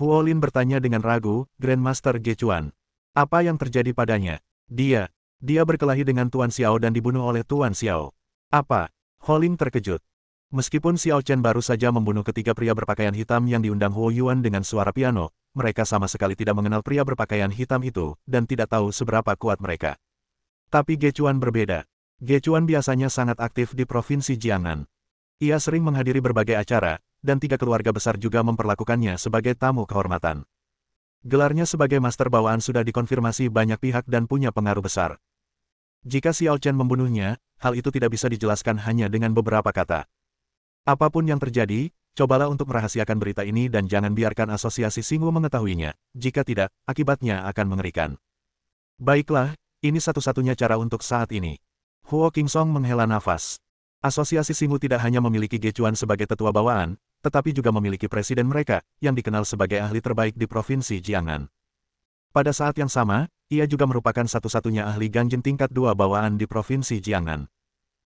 Huo Lin bertanya dengan ragu, Grandmaster Gechuan. Apa yang terjadi padanya? Dia berkelahi dengan Tuan Xiao dan dibunuh oleh Tuan Xiao. Apa? Huo Lin terkejut. Meskipun Xiao Chen baru saja membunuh ketiga pria berpakaian hitam yang diundang Huo Yuan dengan suara piano, mereka sama sekali tidak mengenal pria berpakaian hitam itu, dan tidak tahu seberapa kuat mereka. Tapi Gechuan berbeda. Gechuan biasanya sangat aktif di provinsi Jiangnan. Ia sering menghadiri berbagai acara, dan 3 keluarga besar juga memperlakukannya sebagai tamu kehormatan. Gelarnya sebagai master bawaan sudah dikonfirmasi banyak pihak dan punya pengaruh besar. Jika Xiao Chen membunuhnya, hal itu tidak bisa dijelaskan hanya dengan beberapa kata. Apapun yang terjadi, cobalah untuk merahasiakan berita ini dan jangan biarkan asosiasi Xingwu mengetahuinya, jika tidak, akibatnya akan mengerikan. Baiklah, ini satu-satunya cara untuk saat ini. Huo Qingsong menghela nafas. Asosiasi Xingwu tidak hanya memiliki Gechuan sebagai tetua bawaan, tetapi juga memiliki presiden mereka, yang dikenal sebagai ahli terbaik di provinsi Jiangnan. Pada saat yang sama, ia juga merupakan satu-satunya ahli ganjin tingkat 2 bawaan di provinsi Jiangnan.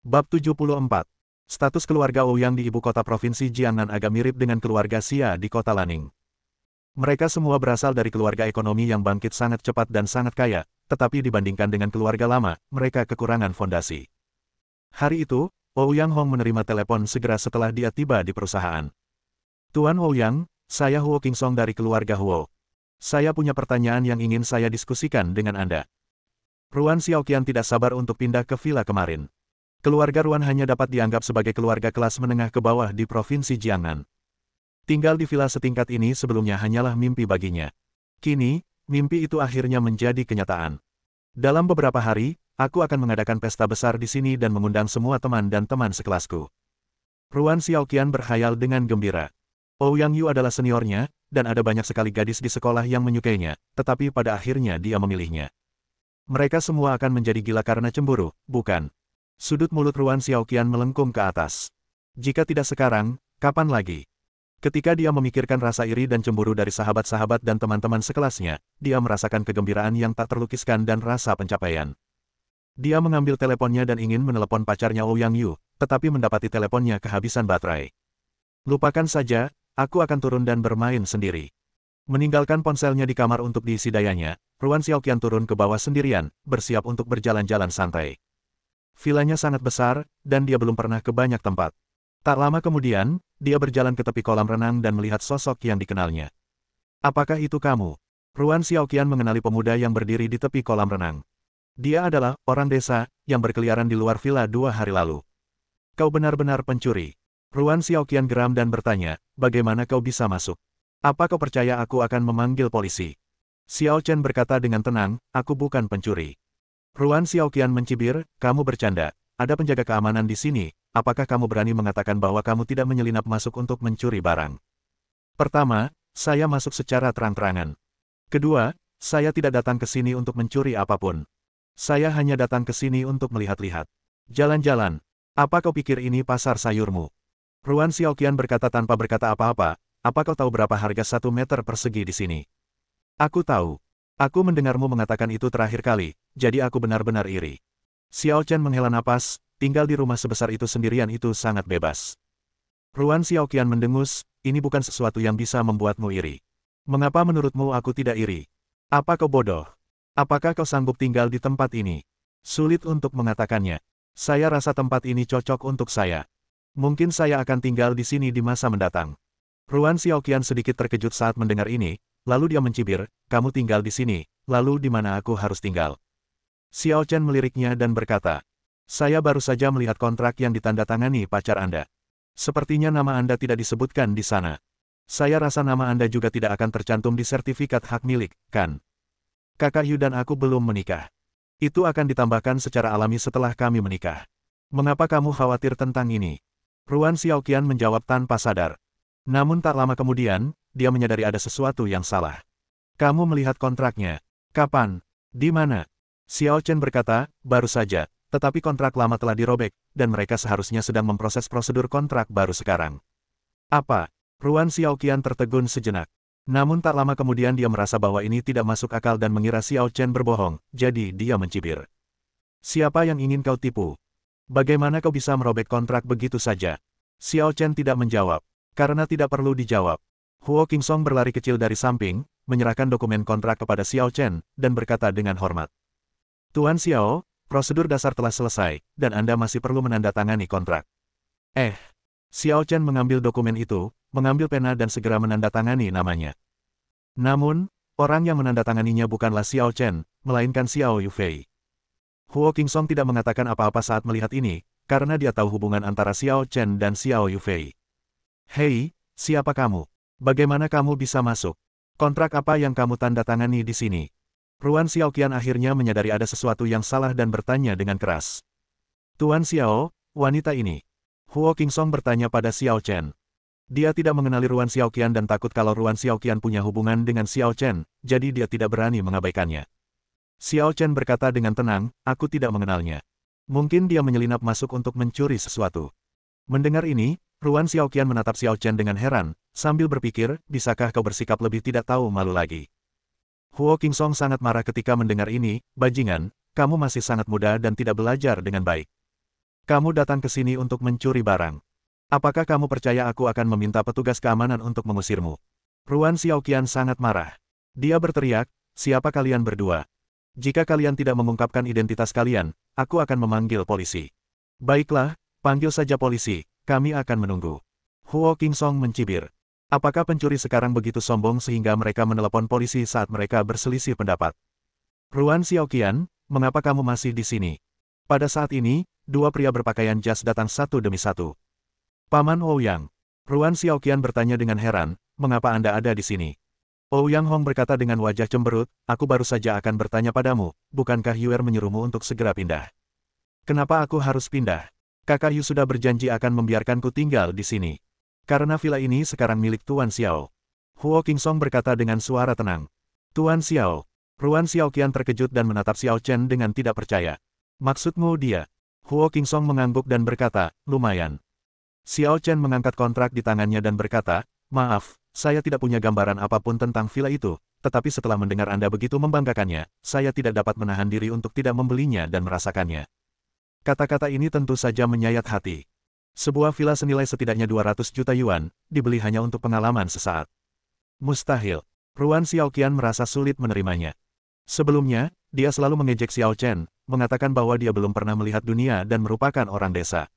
Bab 74. Status keluarga Ouyang di ibu kota provinsi Jiangnan agak mirip dengan keluarga Xia di kota Laning. Mereka semua berasal dari keluarga ekonomi yang bangkit sangat cepat dan sangat kaya, tetapi dibandingkan dengan keluarga lama, mereka kekurangan fondasi. Hari itu, Ouyang Hong menerima telepon segera setelah dia tiba di perusahaan. Tuan Ouyang, saya Huo Qingsong dari keluarga Huo. Saya punya pertanyaan yang ingin saya diskusikan dengan Anda. Ruan Xiaoqian tidak sabar untuk pindah ke villa kemarin. Keluarga Ruan hanya dapat dianggap sebagai keluarga kelas menengah ke bawah di Provinsi Jiangnan. Tinggal di villa setingkat ini sebelumnya hanyalah mimpi baginya. Kini, mimpi itu akhirnya menjadi kenyataan. Dalam beberapa hari, aku akan mengadakan pesta besar di sini dan mengundang semua teman dan teman sekelasku. Ruan Xiaoqian berkhayal dengan gembira. Ouyang Yu adalah seniornya, dan ada banyak sekali gadis di sekolah yang menyukainya, tetapi pada akhirnya dia memilihnya. Mereka semua akan menjadi gila karena cemburu, bukan? Sudut mulut Ruan Xiaoqian melengkung ke atas. Jika tidak sekarang, kapan lagi? Ketika dia memikirkan rasa iri dan cemburu dari sahabat-sahabat dan teman-teman sekelasnya, dia merasakan kegembiraan yang tak terlukiskan dan rasa pencapaian. Dia mengambil teleponnya dan ingin menelepon pacarnya Ouyang Yu, tetapi mendapati teleponnya kehabisan baterai. Lupakan saja, aku akan turun dan bermain sendiri. Meninggalkan ponselnya di kamar untuk diisi dayanya, Ruan Xiaoqian turun ke bawah sendirian, bersiap untuk berjalan-jalan santai. Vilanya sangat besar, dan dia belum pernah ke banyak tempat. Tak lama kemudian, dia berjalan ke tepi kolam renang dan melihat sosok yang dikenalnya. Apakah itu kamu? Ruan Xiaoqian mengenali pemuda yang berdiri di tepi kolam renang. Dia adalah orang desa yang berkeliaran di luar villa 2 hari lalu. Kau benar-benar pencuri. Ruan Xiaoqian geram dan bertanya, bagaimana kau bisa masuk? Apa kau percaya aku akan memanggil polisi? Xiao Chen berkata dengan tenang, aku bukan pencuri. Ruan Xiaoqian mencibir, kamu bercanda, ada penjaga keamanan di sini, apakah kamu berani mengatakan bahwa kamu tidak menyelinap masuk untuk mencuri barang? Pertama, saya masuk secara terang-terangan. Kedua, saya tidak datang ke sini untuk mencuri apapun. Saya hanya datang ke sini untuk melihat-lihat. Jalan-jalan. Apa kau pikir ini pasar sayurmu? Ruan Xiaoqian berkata tanpa berkata apa-apa, apa kau tahu berapa harga 1 meter persegi di sini? Aku tahu. Aku mendengarmu mengatakan itu terakhir kali, jadi aku benar-benar iri. Xiao Chen menghela napas, tinggal di rumah sebesar itu sendirian itu sangat bebas. Ruan Xiaoqian mendengus, ini bukan sesuatu yang bisa membuatmu iri. Mengapa menurutmu aku tidak iri? Apa kau bodoh? Apakah kau sanggup tinggal di tempat ini? Sulit untuk mengatakannya. Saya rasa tempat ini cocok untuk saya. Mungkin saya akan tinggal di sini di masa mendatang. Ruan Xiaoqian sedikit terkejut saat mendengar ini, lalu dia mencibir, kamu tinggal di sini, lalu di mana aku harus tinggal? Xiao Chen meliriknya dan berkata, saya baru saja melihat kontrak yang ditandatangani pacar Anda. Sepertinya nama Anda tidak disebutkan di sana. Saya rasa nama Anda juga tidak akan tercantum di sertifikat hak milik, kan? Kakak Yu dan aku belum menikah. Itu akan ditambahkan secara alami setelah kami menikah. Mengapa kamu khawatir tentang ini? Ruan Xiaoqian menjawab tanpa sadar. Namun tak lama kemudian, dia menyadari ada sesuatu yang salah. Kamu melihat kontraknya. Kapan? Di mana? Xiao Chen berkata, baru saja, tetapi kontrak lama telah dirobek, dan mereka seharusnya sedang memproses prosedur kontrak baru sekarang. Apa? Ruan Xiaoqian tertegun sejenak. Namun tak lama kemudian dia merasa bahwa ini tidak masuk akal dan mengira Xiao Chen berbohong, jadi dia mencibir. Siapa yang ingin kau tipu? Bagaimana kau bisa merobek kontrak begitu saja? Xiao Chen tidak menjawab. Karena tidak perlu dijawab. Huo Qingsong berlari kecil dari samping, menyerahkan dokumen kontrak kepada Xiao Chen, dan berkata dengan hormat. Tuan Xiao, prosedur dasar telah selesai, dan Anda masih perlu menandatangani kontrak. Xiao Chen mengambil dokumen itu, mengambil pena dan segera menandatangani namanya. Namun, orang yang menandatanganinya bukanlah Xiao Chen, melainkan Xiao Yufei. Huo Qingsong tidak mengatakan apa-apa saat melihat ini, karena dia tahu hubungan antara Xiao Chen dan Xiao Yufei. Hei, siapa kamu? Bagaimana kamu bisa masuk? Kontrak apa yang kamu tandatangani di sini? Ruan Xiaoqian akhirnya menyadari ada sesuatu yang salah dan bertanya dengan keras. Tuan Xiao, wanita ini. Huo Qingsong bertanya pada Xiao Chen. Dia tidak mengenali Ruan Xiaoqian dan takut kalau Ruan Xiaoqian punya hubungan dengan Xiao Chen, jadi dia tidak berani mengabaikannya. Xiao Chen berkata dengan tenang, aku tidak mengenalnya. Mungkin dia menyelinap masuk untuk mencuri sesuatu. Mendengar ini, Ruan Xiaoqian menatap Xiao Chen dengan heran, sambil berpikir, bisakah kau bersikap lebih tidak tahu malu lagi? Huo Qingsong sangat marah ketika mendengar ini, bajingan, kamu masih sangat muda dan tidak belajar dengan baik. Kamu datang ke sini untuk mencuri barang. Apakah kamu percaya aku akan meminta petugas keamanan untuk mengusirmu? Ruan Xiaoqian sangat marah. Dia berteriak, siapa kalian berdua? Jika kalian tidak mengungkapkan identitas kalian, aku akan memanggil polisi. Baiklah, panggil saja polisi, kami akan menunggu. Huo Qingsong mencibir. Apakah pencuri sekarang begitu sombong sehingga mereka menelepon polisi saat mereka berselisih pendapat? Ruan Xiaoqian, mengapa kamu masih di sini? Pada saat ini, dua pria berpakaian jas datang satu demi satu. Paman Ouyang. Ruan Xiaoqian bertanya dengan heran, mengapa Anda ada di sini? Ouyang Hong berkata dengan wajah cemberut, aku baru saja akan bertanya padamu, bukankah Yuer menyuruhmu untuk segera pindah? Kenapa aku harus pindah? Kakak Yu sudah berjanji akan membiarkanku tinggal di sini. Karena villa ini sekarang milik Tuan Xiao. Huo Qingsong berkata dengan suara tenang. Tuan Xiao. Ruan Xiaoqian terkejut dan menatap Xiao Chen dengan tidak percaya. Maksudmu dia? Huo Qingsong mengangguk dan berkata, lumayan. Xiao Chen mengangkat kontrak di tangannya dan berkata, maaf, saya tidak punya gambaran apapun tentang villa itu, tetapi setelah mendengar Anda begitu membanggakannya, saya tidak dapat menahan diri untuk tidak membelinya dan merasakannya. Kata-kata ini tentu saja menyayat hati. Sebuah villa senilai setidaknya 200 juta yuan, dibeli hanya untuk pengalaman sesaat. Mustahil. Ruan Xiaoqian merasa sulit menerimanya. Sebelumnya, dia selalu mengejek Xiao Chen, mengatakan bahwa dia belum pernah melihat dunia dan merupakan orang desa.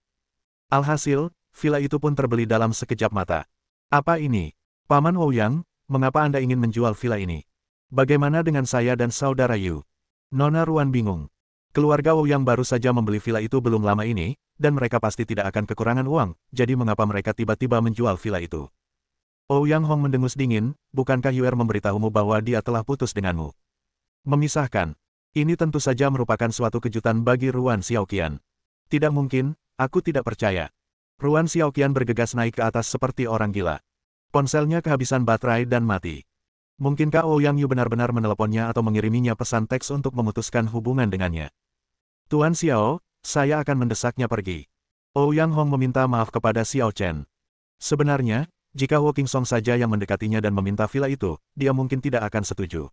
Alhasil, villa itu pun terbeli dalam sekejap mata. Apa ini? Paman Ouyang, mengapa Anda ingin menjual villa ini? Bagaimana dengan saya dan saudara Yu? Nona Ruan bingung. Keluarga Ouyang baru saja membeli villa itu belum lama ini, dan mereka pasti tidak akan kekurangan uang, jadi mengapa mereka tiba-tiba menjual villa itu? Ouyang Hong mendengus dingin, bukankah Yuer memberitahumu bahwa dia telah putus denganmu? Memisahkan. Ini tentu saja merupakan suatu kejutan bagi Ruan Xiaoqian. Tidak mungkin, aku tidak percaya. Ruan Xiaoqian bergegas naik ke atas seperti orang gila. Ponselnya kehabisan baterai dan mati. Mungkinkah Ouyang Yu benar-benar meneleponnya atau mengiriminya pesan teks untuk memutuskan hubungan dengannya? Tuan Xiao, saya akan mendesaknya pergi. Ouyang Hong meminta maaf kepada Xiao Chen. Sebenarnya, jika Huo Qingsong saja yang mendekatinya dan meminta villa itu, dia mungkin tidak akan setuju.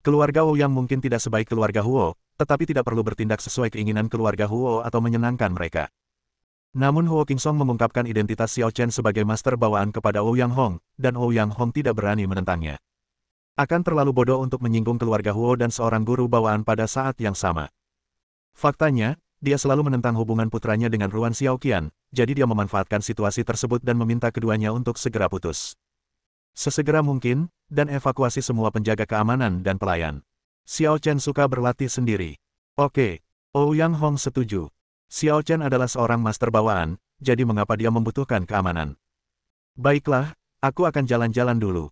Keluarga Ouyang mungkin tidak sebaik keluarga Huo, tetapi tidak perlu bertindak sesuai keinginan keluarga Huo atau menyenangkan mereka. Namun Huo Qingsong mengungkapkan identitas Xiao Chen sebagai master bawaan kepada Ouyang Hong, dan Ouyang Hong tidak berani menentangnya. Akan terlalu bodoh untuk menyinggung keluarga Huo dan seorang guru bawaan pada saat yang sama. Faktanya, dia selalu menentang hubungan putranya dengan Ruan Xiaoqian, jadi dia memanfaatkan situasi tersebut dan meminta keduanya untuk segera putus. Sesegera mungkin, dan evakuasi semua penjaga keamanan dan pelayan. Xiao Chen suka berlatih sendiri. Oke, Ouyang Hong setuju. Xiao Chen adalah seorang master bawaan, jadi mengapa dia membutuhkan keamanan? Baiklah, aku akan jalan-jalan dulu.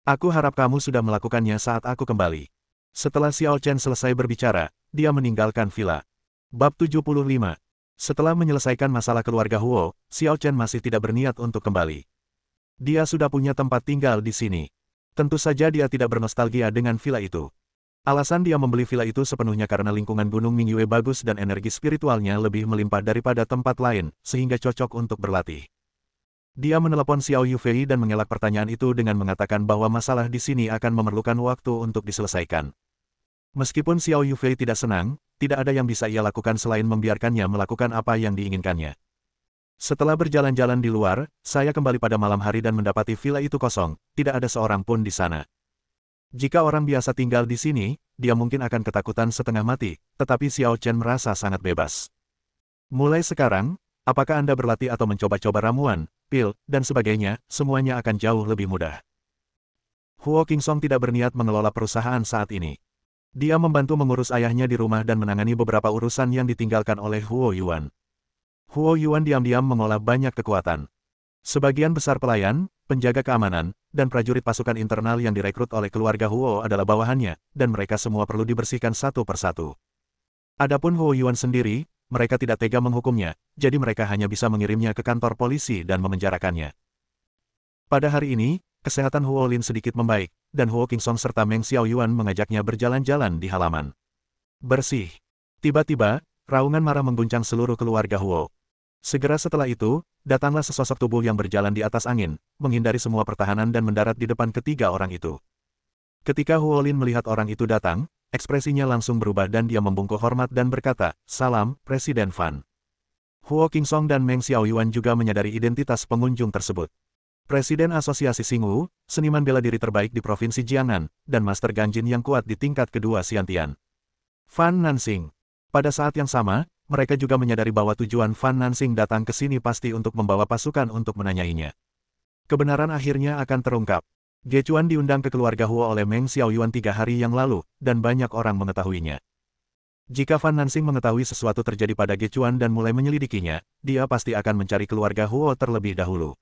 Aku harap kamu sudah melakukannya saat aku kembali. Setelah Xiao Chen selesai berbicara, dia meninggalkan villa. Bab 75. Setelah menyelesaikan masalah keluarga Huo, Xiao Chen masih tidak berniat untuk kembali. Dia sudah punya tempat tinggal di sini. Tentu saja dia tidak bernostalgia dengan villa itu. Alasan dia membeli villa itu sepenuhnya karena lingkungan Gunung Mingyue bagus dan energi spiritualnya lebih melimpah daripada tempat lain, sehingga cocok untuk berlatih. Dia menelepon Xiao Yufei dan mengelak pertanyaan itu dengan mengatakan bahwa masalah di sini akan memerlukan waktu untuk diselesaikan. Meskipun Xiao Yufei tidak senang, tidak ada yang bisa ia lakukan selain membiarkannya melakukan apa yang diinginkannya. Setelah berjalan-jalan di luar, saya kembali pada malam hari dan mendapati villa itu kosong, tidak ada seorang pun di sana. Jika orang biasa tinggal di sini, dia mungkin akan ketakutan setengah mati, tetapi Xiao Chen merasa sangat bebas. Mulai sekarang, apakah Anda berlatih atau mencoba-coba ramuan, pil, dan sebagainya, semuanya akan jauh lebih mudah. Huo Qingsong tidak berniat mengelola perusahaan saat ini. Dia membantu mengurus ayahnya di rumah dan menangani beberapa urusan yang ditinggalkan oleh Huo Yuan. Huo Yuan diam-diam mengolah banyak kekuatan. Sebagian besar pelayan, penjaga keamanan, dan prajurit pasukan internal yang direkrut oleh keluarga Huo adalah bawahannya, dan mereka semua perlu dibersihkan satu persatu. Adapun Huo Yuan sendiri, mereka tidak tega menghukumnya, jadi mereka hanya bisa mengirimnya ke kantor polisi dan memenjarakannya. Pada hari ini, kesehatan Huo Lin sedikit membaik, dan Huo Qingsong serta Meng Xiaoyuan mengajaknya berjalan-jalan di halaman. Bersih. Tiba-tiba, raungan marah mengguncang seluruh keluarga Huo. Segera setelah itu, datanglah sesosok tubuh yang berjalan di atas angin, menghindari semua pertahanan dan mendarat di depan ketiga orang itu. Ketika Huo Lin melihat orang itu datang, ekspresinya langsung berubah dan dia membungkuk hormat dan berkata, "Salam, Presiden Fan." Huo Qingsong dan Meng Xiaoyuan juga menyadari identitas pengunjung tersebut. Presiden Asosiasi Xingwu, seniman bela diri terbaik di Provinsi Jiangnan, dan Master Ganjin yang kuat di tingkat kedua Xiantian. Fan Nansing. Pada saat yang sama, mereka juga menyadari bahwa tujuan Fan Nansing datang ke sini pasti untuk membawa pasukan untuk menanyainya. Kebenaran akhirnya akan terungkap. Ge Chuan diundang ke keluarga Huo oleh Meng Xiaoyuan 3 hari yang lalu, dan banyak orang mengetahuinya. Jika Fan Nansing mengetahui sesuatu terjadi pada Ge Chuan dan mulai menyelidikinya, dia pasti akan mencari keluarga Huo terlebih dahulu.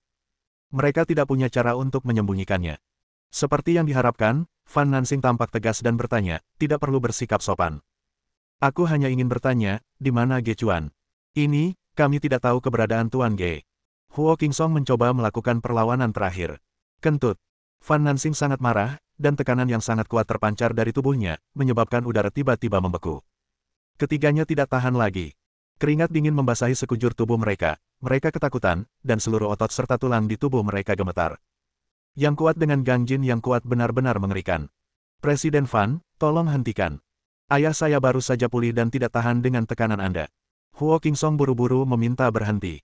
Mereka tidak punya cara untuk menyembunyikannya. Seperti yang diharapkan, Fan Nansing tampak tegas dan bertanya, tidak perlu bersikap sopan. Aku hanya ingin bertanya, di mana Ge Chuan? Ini, kami tidak tahu keberadaan Tuan Ge. Huo Qingsong mencoba melakukan perlawanan terakhir. Kentut. Fan Nansing sangat marah, dan tekanan yang sangat kuat terpancar dari tubuhnya, menyebabkan udara tiba-tiba membeku. Ketiganya tidak tahan lagi. Keringat dingin membasahi sekujur tubuh mereka, mereka ketakutan, dan seluruh otot serta tulang di tubuh mereka gemetar. Yang kuat dengan Gang Jin yang kuat benar-benar mengerikan. Presiden Fan, tolong hentikan. Ayah saya baru saja pulih dan tidak tahan dengan tekanan Anda. Huo Qingsong buru-buru meminta berhenti.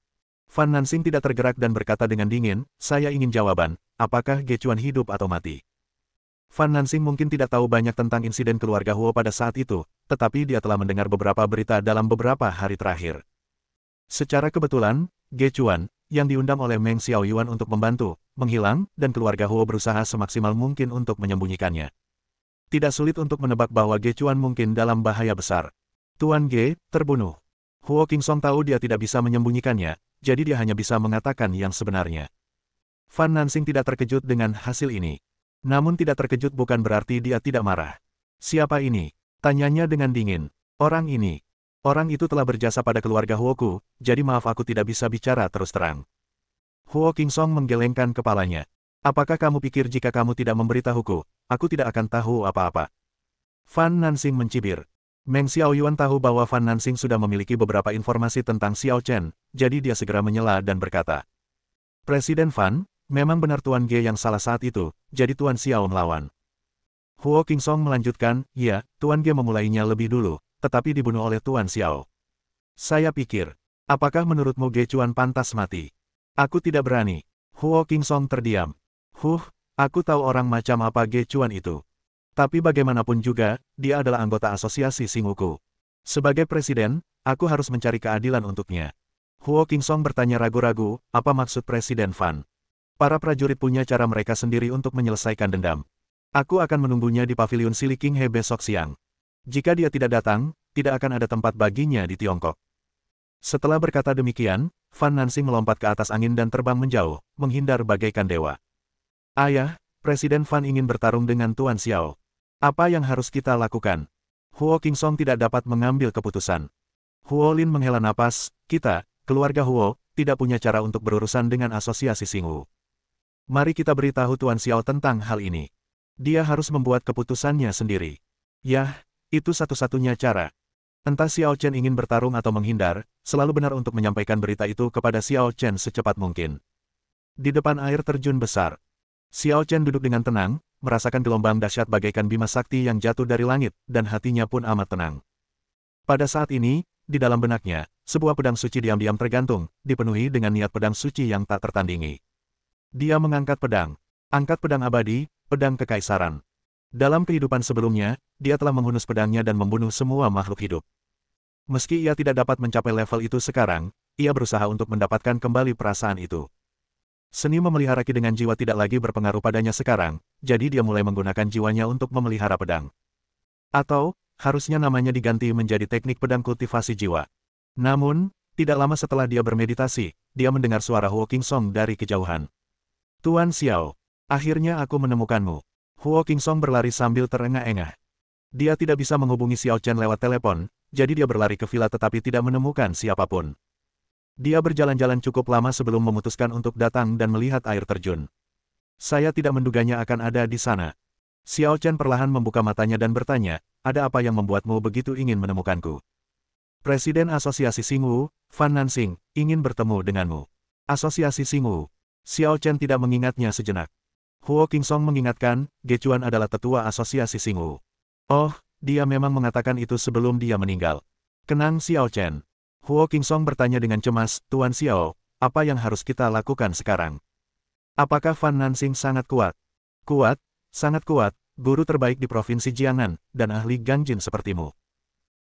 Fan Nansing tidak tergerak dan berkata dengan dingin, saya ingin jawaban, apakah Ge Chuan hidup atau mati? Fan Nansing mungkin tidak tahu banyak tentang insiden keluarga Huo pada saat itu, tetapi dia telah mendengar beberapa berita dalam beberapa hari terakhir. Secara kebetulan, Ge Chuan, yang diundang oleh Meng Xiaoyuan untuk membantu, menghilang, dan keluarga Huo berusaha semaksimal mungkin untuk menyembunyikannya. Tidak sulit untuk menebak bahwa Ge Chuan mungkin dalam bahaya besar. Tuan Ge, terbunuh. Huo Qingsong tahu dia tidak bisa menyembunyikannya, jadi dia hanya bisa mengatakan yang sebenarnya. Fan Nansing tidak terkejut dengan hasil ini. Namun tidak terkejut bukan berarti dia tidak marah. Siapa ini? Tanyanya dengan dingin. Orang ini. Orang itu telah berjasa pada keluarga Huoku, jadi maaf aku tidak bisa bicara terus terang. Huo Qingsong menggelengkan kepalanya. Apakah kamu pikir jika kamu tidak memberitahuku, aku tidak akan tahu apa-apa? Fan Nansing mencibir. Meng Xiaoyuan tahu bahwa Fan Nansing sudah memiliki beberapa informasi tentang Xiao Chen, jadi dia segera menyela dan berkata. Presiden Fan, memang benar Tuan Ge yang salah saat itu, jadi Tuan Xiao melawan. Huo Qingsong melanjutkan, ya, Tuan Ge memulainya lebih dulu, tetapi dibunuh oleh Tuan Xiao. Saya pikir, apakah menurutmu Ge Chuan pantas mati? Aku tidak berani. Huo Qingsong terdiam. Aku tahu orang macam apa Ge Chuan itu. Tapi bagaimanapun juga, dia adalah anggota asosiasi Xingwuku. Sebagai presiden, aku harus mencari keadilan untuknya. Huo Qingsong bertanya ragu-ragu, apa maksud Presiden Fan? Para prajurit punya cara mereka sendiri untuk menyelesaikan dendam. Aku akan menunggunya di pavilion Sili King He besok siang. Jika dia tidak datang, tidak akan ada tempat baginya di Tiongkok. Setelah berkata demikian, Fan Nansing melompat ke atas angin dan terbang menjauh, menghindar bagaikan dewa. Ayah, Presiden Fan ingin bertarung dengan Tuan Xiao. Apa yang harus kita lakukan? Huo Qingsong tidak dapat mengambil keputusan. Huo Lin menghela napas, kita, keluarga Huo, tidak punya cara untuk berurusan dengan asosiasi Xingwu. Mari kita beritahu Tuan Xiao tentang hal ini. Dia harus membuat keputusannya sendiri. Yah, itu satu-satunya cara. Entah Xiao Chen ingin bertarung atau menghindar, selalu benar untuk menyampaikan berita itu kepada Xiao Chen secepat mungkin. Di depan air terjun besar, Xiao Chen duduk dengan tenang, merasakan gelombang dahsyat bagaikan bima sakti yang jatuh dari langit, dan hatinya pun amat tenang. Pada saat ini, di dalam benaknya, sebuah pedang suci diam-diam tergantung, dipenuhi dengan niat pedang suci yang tak tertandingi. Dia mengangkat pedang. Angkat pedang abadi, pedang kekaisaran. Dalam kehidupan sebelumnya, dia telah menghunus pedangnya dan membunuh semua makhluk hidup. Meski ia tidak dapat mencapai level itu sekarang, ia berusaha untuk mendapatkan kembali perasaan itu. Seni memelihara ki dengan jiwa tidak lagi berpengaruh padanya sekarang, jadi dia mulai menggunakan jiwanya untuk memelihara pedang. Atau, harusnya namanya diganti menjadi teknik pedang kultivasi jiwa. Namun, tidak lama setelah dia bermeditasi, dia mendengar suara Huo Qingsong dari kejauhan. Tuan Xiao, akhirnya aku menemukanmu. Huo Qingsong berlari sambil terengah-engah. Dia tidak bisa menghubungi Xiao Chen lewat telepon, jadi dia berlari ke villa tetapi tidak menemukan siapapun. Dia berjalan-jalan cukup lama sebelum memutuskan untuk datang dan melihat air terjun. Saya tidak menduganya akan ada di sana. Xiao Chen perlahan membuka matanya dan bertanya, ada apa yang membuatmu begitu ingin menemukanku? Presiden Asosiasi Xingwu, Fan Nansing, ingin bertemu denganmu. Asosiasi Xingwu. Xiao Chen tidak mengingatnya sejenak. Huo Qingsong mengingatkan, Ge Chuan adalah tetua asosiasi Xingwu. Oh, dia memang mengatakan itu sebelum dia meninggal. Kenang Xiao Chen. Huo Qingsong bertanya dengan cemas, Tuan Xiao, apa yang harus kita lakukan sekarang? Apakah Fan Nansing sangat kuat? Kuat, sangat kuat, guru terbaik di Provinsi Jiangnan, dan ahli Gangjin sepertimu.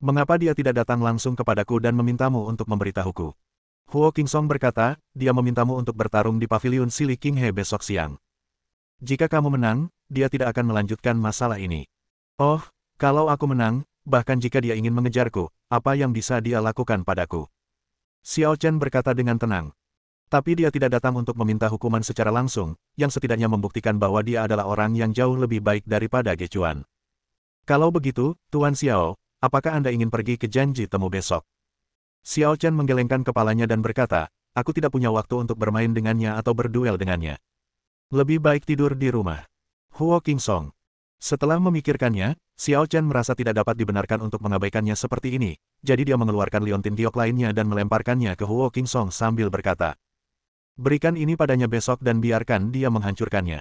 Mengapa dia tidak datang langsung kepadaku dan memintamu untuk memberitahuku? Huo Qingsong berkata, dia memintamu untuk bertarung di paviliun Sili Qinghe besok siang. Jika kamu menang, dia tidak akan melanjutkan masalah ini. Oh, kalau aku menang, bahkan jika dia ingin mengejarku, apa yang bisa dia lakukan padaku? Xiao Chen berkata dengan tenang. Tapi dia tidak datang untuk meminta hukuman secara langsung, yang setidaknya membuktikan bahwa dia adalah orang yang jauh lebih baik daripada Ge Chuan. Kalau begitu, Tuan Xiao, apakah Anda ingin pergi ke janji temu besok? Xiao Chen menggelengkan kepalanya dan berkata, aku tidak punya waktu untuk bermain dengannya atau berduel dengannya. Lebih baik tidur di rumah. Huo Qingsong. Setelah memikirkannya, Xiao Chen merasa tidak dapat dibenarkan untuk mengabaikannya seperti ini, jadi dia mengeluarkan liontin giok lainnya dan melemparkannya ke Huo Qingsong sambil berkata, berikan ini padanya besok dan biarkan dia menghancurkannya.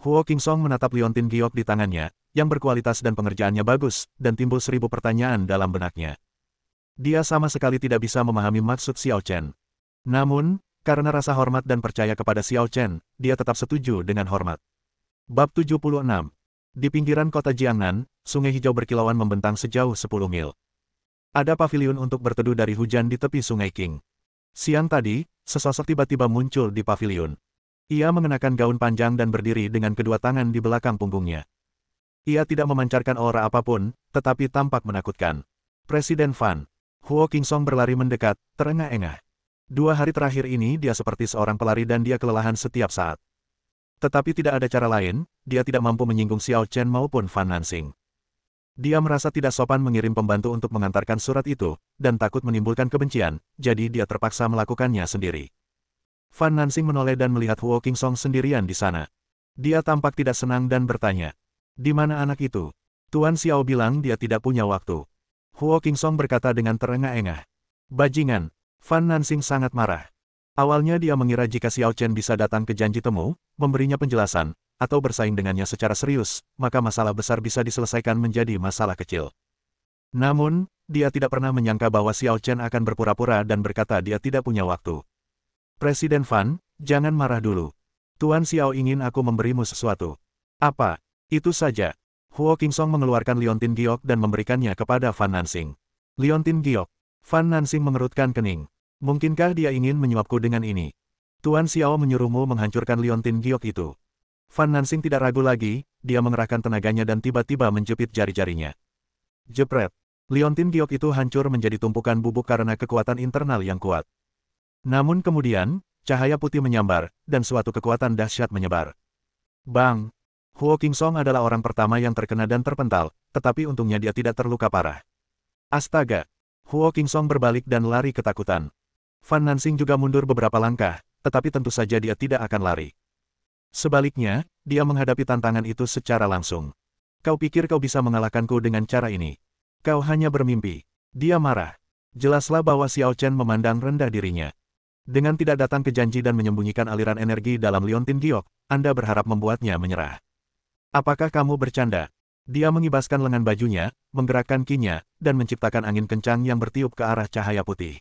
Huo Qingsong menatap liontin giok di tangannya, yang berkualitas dan pengerjaannya bagus, dan timbul 1000 pertanyaan dalam benaknya. Dia sama sekali tidak bisa memahami maksud Xiao Chen. Namun, karena rasa hormat dan percaya kepada Xiao Chen, dia tetap setuju dengan hormat. Bab 76. Di pinggiran kota Jiangnan, sungai hijau berkilauan membentang sejauh 10 mil. Ada paviliun untuk berteduh dari hujan di tepi sungai Qing. Siang tadi, sesosok tiba-tiba muncul di paviliun. Ia mengenakan gaun panjang dan berdiri dengan kedua tangan di belakang punggungnya. Ia tidak memancarkan aura apapun, tetapi tampak menakutkan. Presiden Fan. Huo Qingsong berlari mendekat, terengah-engah. 2 hari terakhir ini dia seperti seorang pelari dan dia kelelahan setiap saat. Tetapi tidak ada cara lain, dia tidak mampu menyinggung Xiao Chen maupun Fan Nansing. Dia merasa tidak sopan mengirim pembantu untuk mengantarkan surat itu, dan takut menimbulkan kebencian, jadi dia terpaksa melakukannya sendiri. Fan Nansing menoleh dan melihat Huo Qingsong sendirian di sana. Dia tampak tidak senang dan bertanya, di mana anak itu? Tuan Xiao bilang dia tidak punya waktu. Huo Qingsong berkata dengan terengah-engah. Bajingan. Fan Nansing sangat marah. Awalnya dia mengira jika Xiao Chen bisa datang ke janji temu, memberinya penjelasan, atau bersaing dengannya secara serius, maka masalah besar bisa diselesaikan menjadi masalah kecil. Namun, dia tidak pernah menyangka bahwa Xiao Chen akan berpura-pura dan berkata dia tidak punya waktu. Presiden Fan, jangan marah dulu. Tuan Xiao ingin aku memberimu sesuatu. Apa? Itu saja. Huo Qingsong mengeluarkan liontin giok dan memberikannya kepada Fan Nansing. Liontin giok. Fan Nansing mengerutkan kening. Mungkinkah dia ingin menyuapku dengan ini? Tuan Xiao menyuruhmu menghancurkan liontin giok itu. Fan Nansing tidak ragu lagi, dia mengerahkan tenaganya dan tiba-tiba menjepit jari-jarinya. Jepret. Liontin giok itu hancur menjadi tumpukan bubuk karena kekuatan internal yang kuat. Namun kemudian, cahaya putih menyambar, dan suatu kekuatan dahsyat menyebar. Bang! Huo Qingsong adalah orang pertama yang terkena dan terpental, tetapi untungnya dia tidak terluka parah. Astaga! Huo Qingsong berbalik dan lari ketakutan. Fan Nansing juga mundur beberapa langkah, tetapi tentu saja dia tidak akan lari. Sebaliknya, dia menghadapi tantangan itu secara langsung. Kau pikir kau bisa mengalahkanku dengan cara ini? Kau hanya bermimpi. Dia marah. Jelaslah bahwa Xiao Chen memandang rendah dirinya. Dengan tidak datang ke janji dan menyembunyikan aliran energi dalam liontin giok, Anda berharap membuatnya menyerah. Apakah kamu bercanda? Dia mengibaskan lengan bajunya, menggerakkan kinya, dan menciptakan angin kencang yang bertiup ke arah cahaya putih.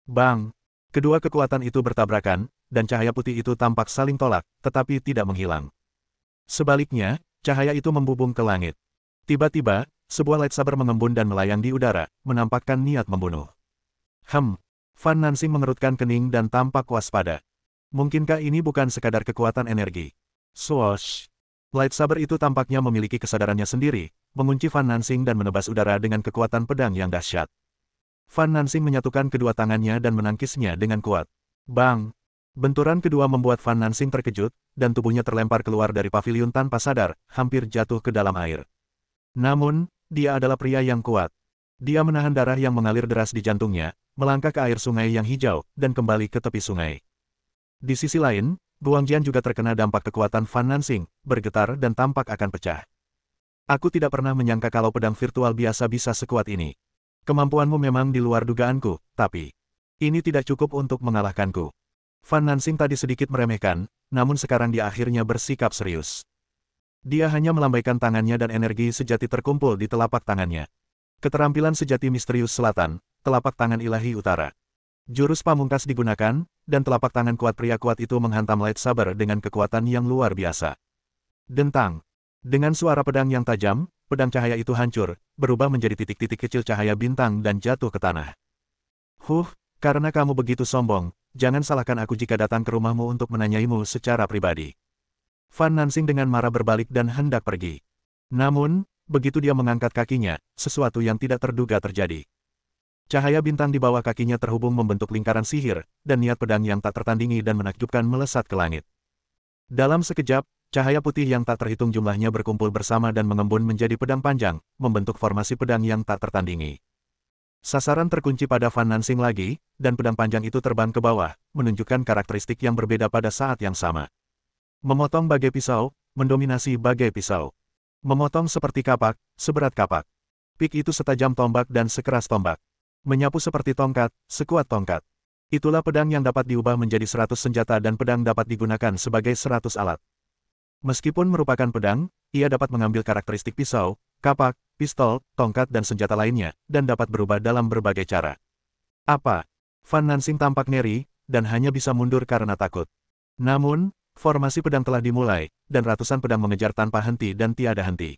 Bang! Kedua kekuatan itu bertabrakan, dan cahaya putih itu tampak saling tolak, tetapi tidak menghilang. Sebaliknya, cahaya itu membubung ke langit. Tiba-tiba, sebuah lightsaber mengembun dan melayang di udara, menampakkan niat membunuh. Fan Nansing mengerutkan kening dan tampak waspada. Mungkinkah ini bukan sekadar kekuatan energi? Swoosh! Lightsaber itu tampaknya memiliki kesadarannya sendiri, mengunci Fan Nansing dan menebas udara dengan kekuatan pedang yang dahsyat. Fan Nansing menyatukan kedua tangannya dan menangkisnya dengan kuat. Bang! Benturan kedua membuat Fan Nansing terkejut, dan tubuhnya terlempar keluar dari paviliun tanpa sadar, hampir jatuh ke dalam air. Namun, dia adalah pria yang kuat. Dia menahan darah yang mengalir deras di jantungnya, melangkah ke air sungai yang hijau, dan kembali ke tepi sungai. Di sisi lain, Guangjian juga terkena dampak kekuatan Fan Nansing, bergetar dan tampak akan pecah. Aku tidak pernah menyangka kalau pedang virtual biasa bisa sekuat ini. Kemampuanmu memang di luar dugaanku, tapi ini tidak cukup untuk mengalahkanku. Fan Nansing tadi sedikit meremehkan, namun sekarang dia akhirnya bersikap serius. Dia hanya melambaikan tangannya dan energi sejati terkumpul di telapak tangannya. Keterampilan sejati misterius selatan, telapak tangan ilahi utara. Jurus pamungkas digunakan, dan telapak tangan kuat pria kuat itu menghantam lightsaber dengan kekuatan yang luar biasa. Dentang. Dengan suara pedang yang tajam, pedang cahaya itu hancur, berubah menjadi titik-titik kecil cahaya bintang dan jatuh ke tanah. Karena kamu begitu sombong, jangan salahkan aku jika datang ke rumahmu untuk menanyaimu secara pribadi. Fan Nansing dengan marah berbalik dan hendak pergi. Namun, begitu dia mengangkat kakinya, sesuatu yang tidak terduga terjadi. Cahaya bintang di bawah kakinya terhubung membentuk lingkaran sihir, dan niat pedang yang tak tertandingi dan menakjubkan melesat ke langit. Dalam sekejap, cahaya putih yang tak terhitung jumlahnya berkumpul bersama dan mengembun menjadi pedang panjang, membentuk formasi pedang yang tak tertandingi. Sasaran terkunci pada Fan Nansing lagi, dan pedang panjang itu terbang ke bawah, menunjukkan karakteristik yang berbeda pada saat yang sama. Memotong bagai pisau, mendominasi bagai pisau. Memotong seperti kapak, seberat kapak. Pik itu setajam tombak dan sekeras tombak. Menyapu seperti tongkat, sekuat tongkat. Itulah pedang yang dapat diubah menjadi 100 senjata dan pedang dapat digunakan sebagai 100 alat. Meskipun merupakan pedang, ia dapat mengambil karakteristik pisau, kapak, pistol, tongkat dan senjata lainnya, dan dapat berubah dalam berbagai cara. Apa? Fan Nansing tampak ngeri, dan hanya bisa mundur karena takut. Namun, formasi pedang telah dimulai, dan ratusan pedang mengejar tanpa henti dan tiada henti.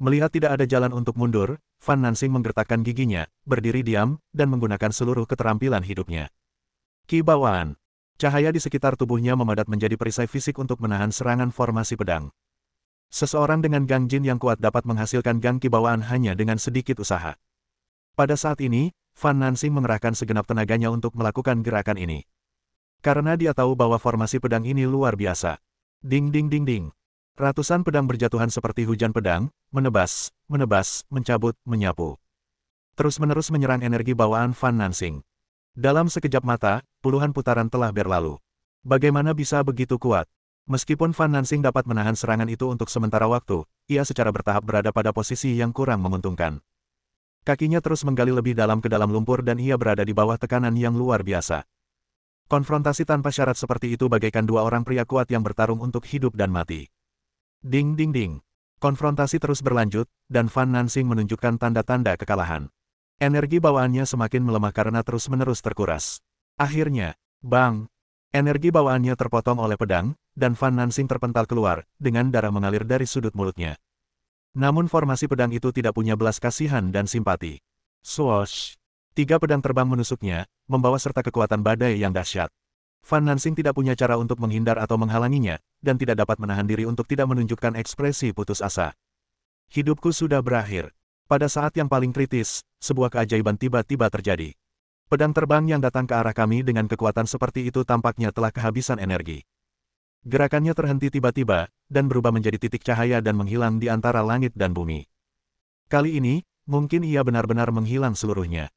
Melihat tidak ada jalan untuk mundur, Fan Nansing menggertakkan giginya, berdiri diam, dan menggunakan seluruh keterampilan hidupnya. Ki bawaan. Cahaya di sekitar tubuhnya memadat menjadi perisai fisik untuk menahan serangan formasi pedang. Seseorang dengan gang jin yang kuat dapat menghasilkan gang ki bawaan hanya dengan sedikit usaha. Pada saat ini, Fan Nansing mengerahkan segenap tenaganya untuk melakukan gerakan ini. Karena dia tahu bahwa formasi pedang ini luar biasa. Ding ding ding ding. Ratusan pedang berjatuhan seperti hujan pedang, menebas, mencabut, menyapu. Terus-menerus menyerang energi bawaan Fan Nansing. Dalam sekejap mata, puluhan putaran telah berlalu. Bagaimana bisa begitu kuat? Meskipun Fan Nansing dapat menahan serangan itu untuk sementara waktu, ia secara bertahap berada pada posisi yang kurang menguntungkan. Kakinya terus menggali lebih dalam ke dalam lumpur dan ia berada di bawah tekanan yang luar biasa. Konfrontasi tanpa syarat seperti itu bagaikan dua orang pria kuat yang bertarung untuk hidup dan mati. Ding ding ding. Konfrontasi terus berlanjut, dan Fan Nansing menunjukkan tanda-tanda kekalahan. Energi bawaannya semakin melemah karena terus-menerus terkuras. Akhirnya, bang! Energi bawaannya terpotong oleh pedang, dan Fan Nansing terpental keluar, dengan darah mengalir dari sudut mulutnya. Namun formasi pedang itu tidak punya belas kasihan dan simpati. Swoosh! 3 pedang terbang menusuknya, membawa serta kekuatan badai yang dahsyat. Fan Nansing tidak punya cara untuk menghindar atau menghalanginya, dan tidak dapat menahan diri untuk tidak menunjukkan ekspresi putus asa. Hidupku sudah berakhir. Pada saat yang paling kritis, sebuah keajaiban tiba-tiba terjadi. Pedang terbang yang datang ke arah kami dengan kekuatan seperti itu tampaknya telah kehabisan energi. Gerakannya terhenti tiba-tiba, dan berubah menjadi titik cahaya dan menghilang di antara langit dan bumi. Kali ini, mungkin ia benar-benar menghilang seluruhnya.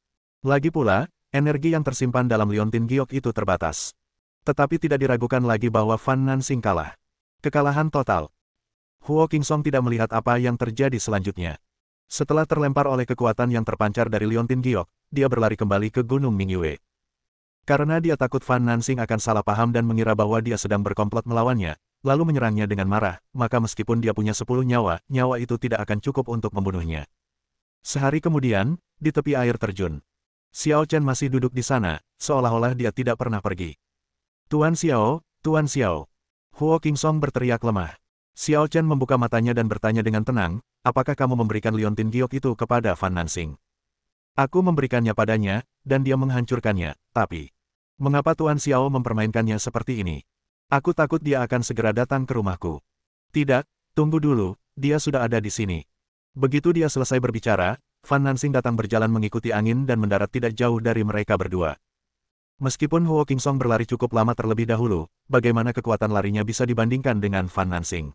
Lagi pula, energi yang tersimpan dalam liontin giok itu terbatas. Tetapi tidak diragukan lagi bahwa Fan Nansing kalah. Kekalahan total. Huo Qingsong tidak melihat apa yang terjadi selanjutnya. Setelah terlempar oleh kekuatan yang terpancar dari liontin giok, dia berlari kembali ke Gunung Mingyue. Karena dia takut Fan Nansing akan salah paham dan mengira bahwa dia sedang berkomplot melawannya, lalu menyerangnya dengan marah, maka meskipun dia punya 10 nyawa, nyawa itu tidak akan cukup untuk membunuhnya. Sehari kemudian, di tepi air terjun, Xiao Chen masih duduk di sana, seolah-olah dia tidak pernah pergi. Tuan Xiao, Tuan Xiao. Huo Qingsong berteriak lemah. Xiao Chen membuka matanya dan bertanya dengan tenang, apakah kamu memberikan liontin giok itu kepada Fan Nansing? Aku memberikannya padanya, dan dia menghancurkannya, tapi... Mengapa Tuan Xiao mempermainkannya seperti ini? Aku takut dia akan segera datang ke rumahku. Tidak, tunggu dulu, dia sudah ada di sini. Begitu dia selesai berbicara, Fan Nansing datang berjalan mengikuti angin dan mendarat tidak jauh dari mereka berdua. Meskipun Huo Qingsong berlari cukup lama terlebih dahulu, bagaimana kekuatan larinya bisa dibandingkan dengan Fan Nansing?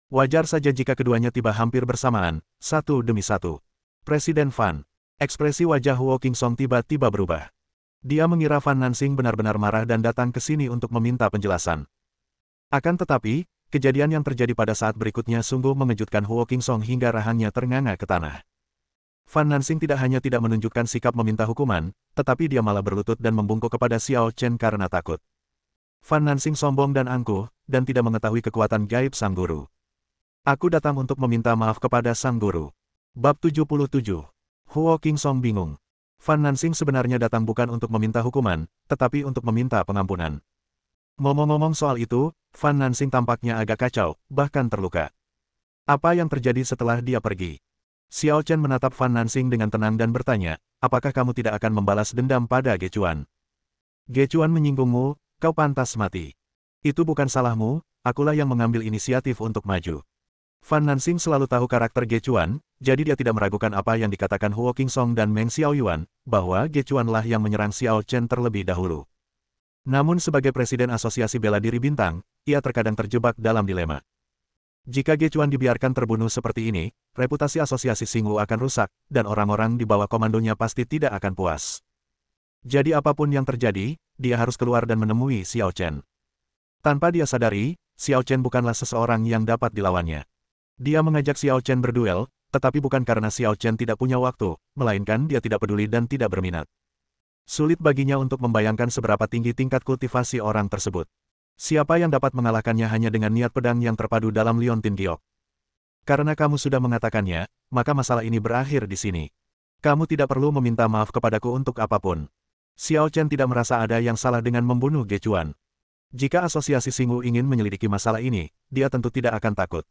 Wajar saja jika keduanya tiba hampir bersamaan, satu demi satu. Presiden Fan. Ekspresi wajah Huo Qingsong tiba-tiba berubah. Dia mengira Fan Nansing benar-benar marah dan datang ke sini untuk meminta penjelasan. Akan tetapi, kejadian yang terjadi pada saat berikutnya sungguh mengejutkan Huo Qingsong hingga rahangnya ternganga ke tanah. Fan Nansing tidak hanya tidak menunjukkan sikap meminta hukuman, tetapi dia malah berlutut dan membungkuk kepada Xiao Chen karena takut. Fan Nansing sombong dan angkuh, dan tidak mengetahui kekuatan gaib sang guru. Aku datang untuk meminta maaf kepada sang guru. Bab 77. Huo Qingsong bingung. Fan Nansing sebenarnya datang bukan untuk meminta hukuman, tetapi untuk meminta pengampunan. Ngomong-ngomong soal itu, Fan Nansing tampaknya agak kacau, bahkan terluka. Apa yang terjadi setelah dia pergi? Xiao Chen menatap Fan Nansing dengan tenang dan bertanya, apakah kamu tidak akan membalas dendam pada Gechuan? Gechuan menyinggungmu, kau pantas mati. Itu bukan salahmu, akulah yang mengambil inisiatif untuk maju. Fan Nansing selalu tahu karakter Gechuan, jadi dia tidak meragukan apa yang dikatakan Huo Qingsong dan Meng Xiaoyuan, bahwa Gechuanlah yang menyerang Xiao Chen terlebih dahulu. Namun sebagai presiden Asosiasi Bela Diri Bintang, ia terkadang terjebak dalam dilema. Jika Gechuan dibiarkan terbunuh seperti ini, reputasi Asosiasi Xingwu akan rusak, dan orang-orang di bawah komandonya pasti tidak akan puas. Jadi apapun yang terjadi, dia harus keluar dan menemui Xiao Chen. Tanpa dia sadari, Xiao Chen bukanlah seseorang yang dapat dilawannya. Dia mengajak Xiao Chen berduel, tetapi bukan karena Xiao Chen tidak punya waktu, melainkan dia tidak peduli dan tidak berminat. Sulit baginya untuk membayangkan seberapa tinggi tingkat kultivasi orang tersebut. Siapa yang dapat mengalahkannya hanya dengan niat pedang yang terpadu dalam Liontin Giok. Karena kamu sudah mengatakannya, maka masalah ini berakhir di sini. Kamu tidak perlu meminta maaf kepadaku untuk apapun. Xiao Chen tidak merasa ada yang salah dengan membunuh Gechuan. Jika Asosiasi Xingwu ingin menyelidiki masalah ini, dia tentu tidak akan takut.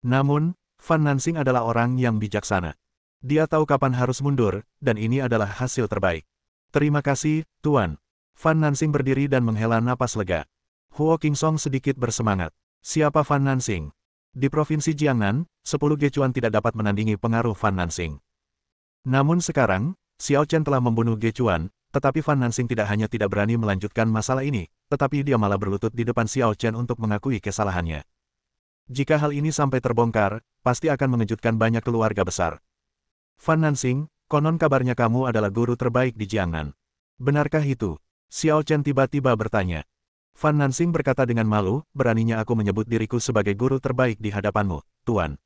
Namun, Fan Nansing adalah orang yang bijaksana. Dia tahu kapan harus mundur, dan ini adalah hasil terbaik. Terima kasih, Tuan. Fan Nansing berdiri dan menghela napas lega. Huo Qingsong sedikit bersemangat. Siapa Fan Nansing? Di Provinsi Jiangnan, 10 Gechuan tidak dapat menandingi pengaruh Fan Nansing. Namun sekarang, Xiao Chen telah membunuh Gechuan, tetapi Fan Nansing tidak hanya tidak berani melanjutkan masalah ini, tetapi dia malah berlutut di depan Xiao Chen untuk mengakui kesalahannya. Jika hal ini sampai terbongkar, pasti akan mengejutkan banyak keluarga besar. Fan Nansing, konon kabarnya kamu adalah guru terbaik di Jiangnan. Benarkah itu? Xiao Chen tiba-tiba bertanya. Fan Nansing berkata dengan malu, beraninya aku menyebut diriku sebagai guru terbaik di hadapanmu, Tuan.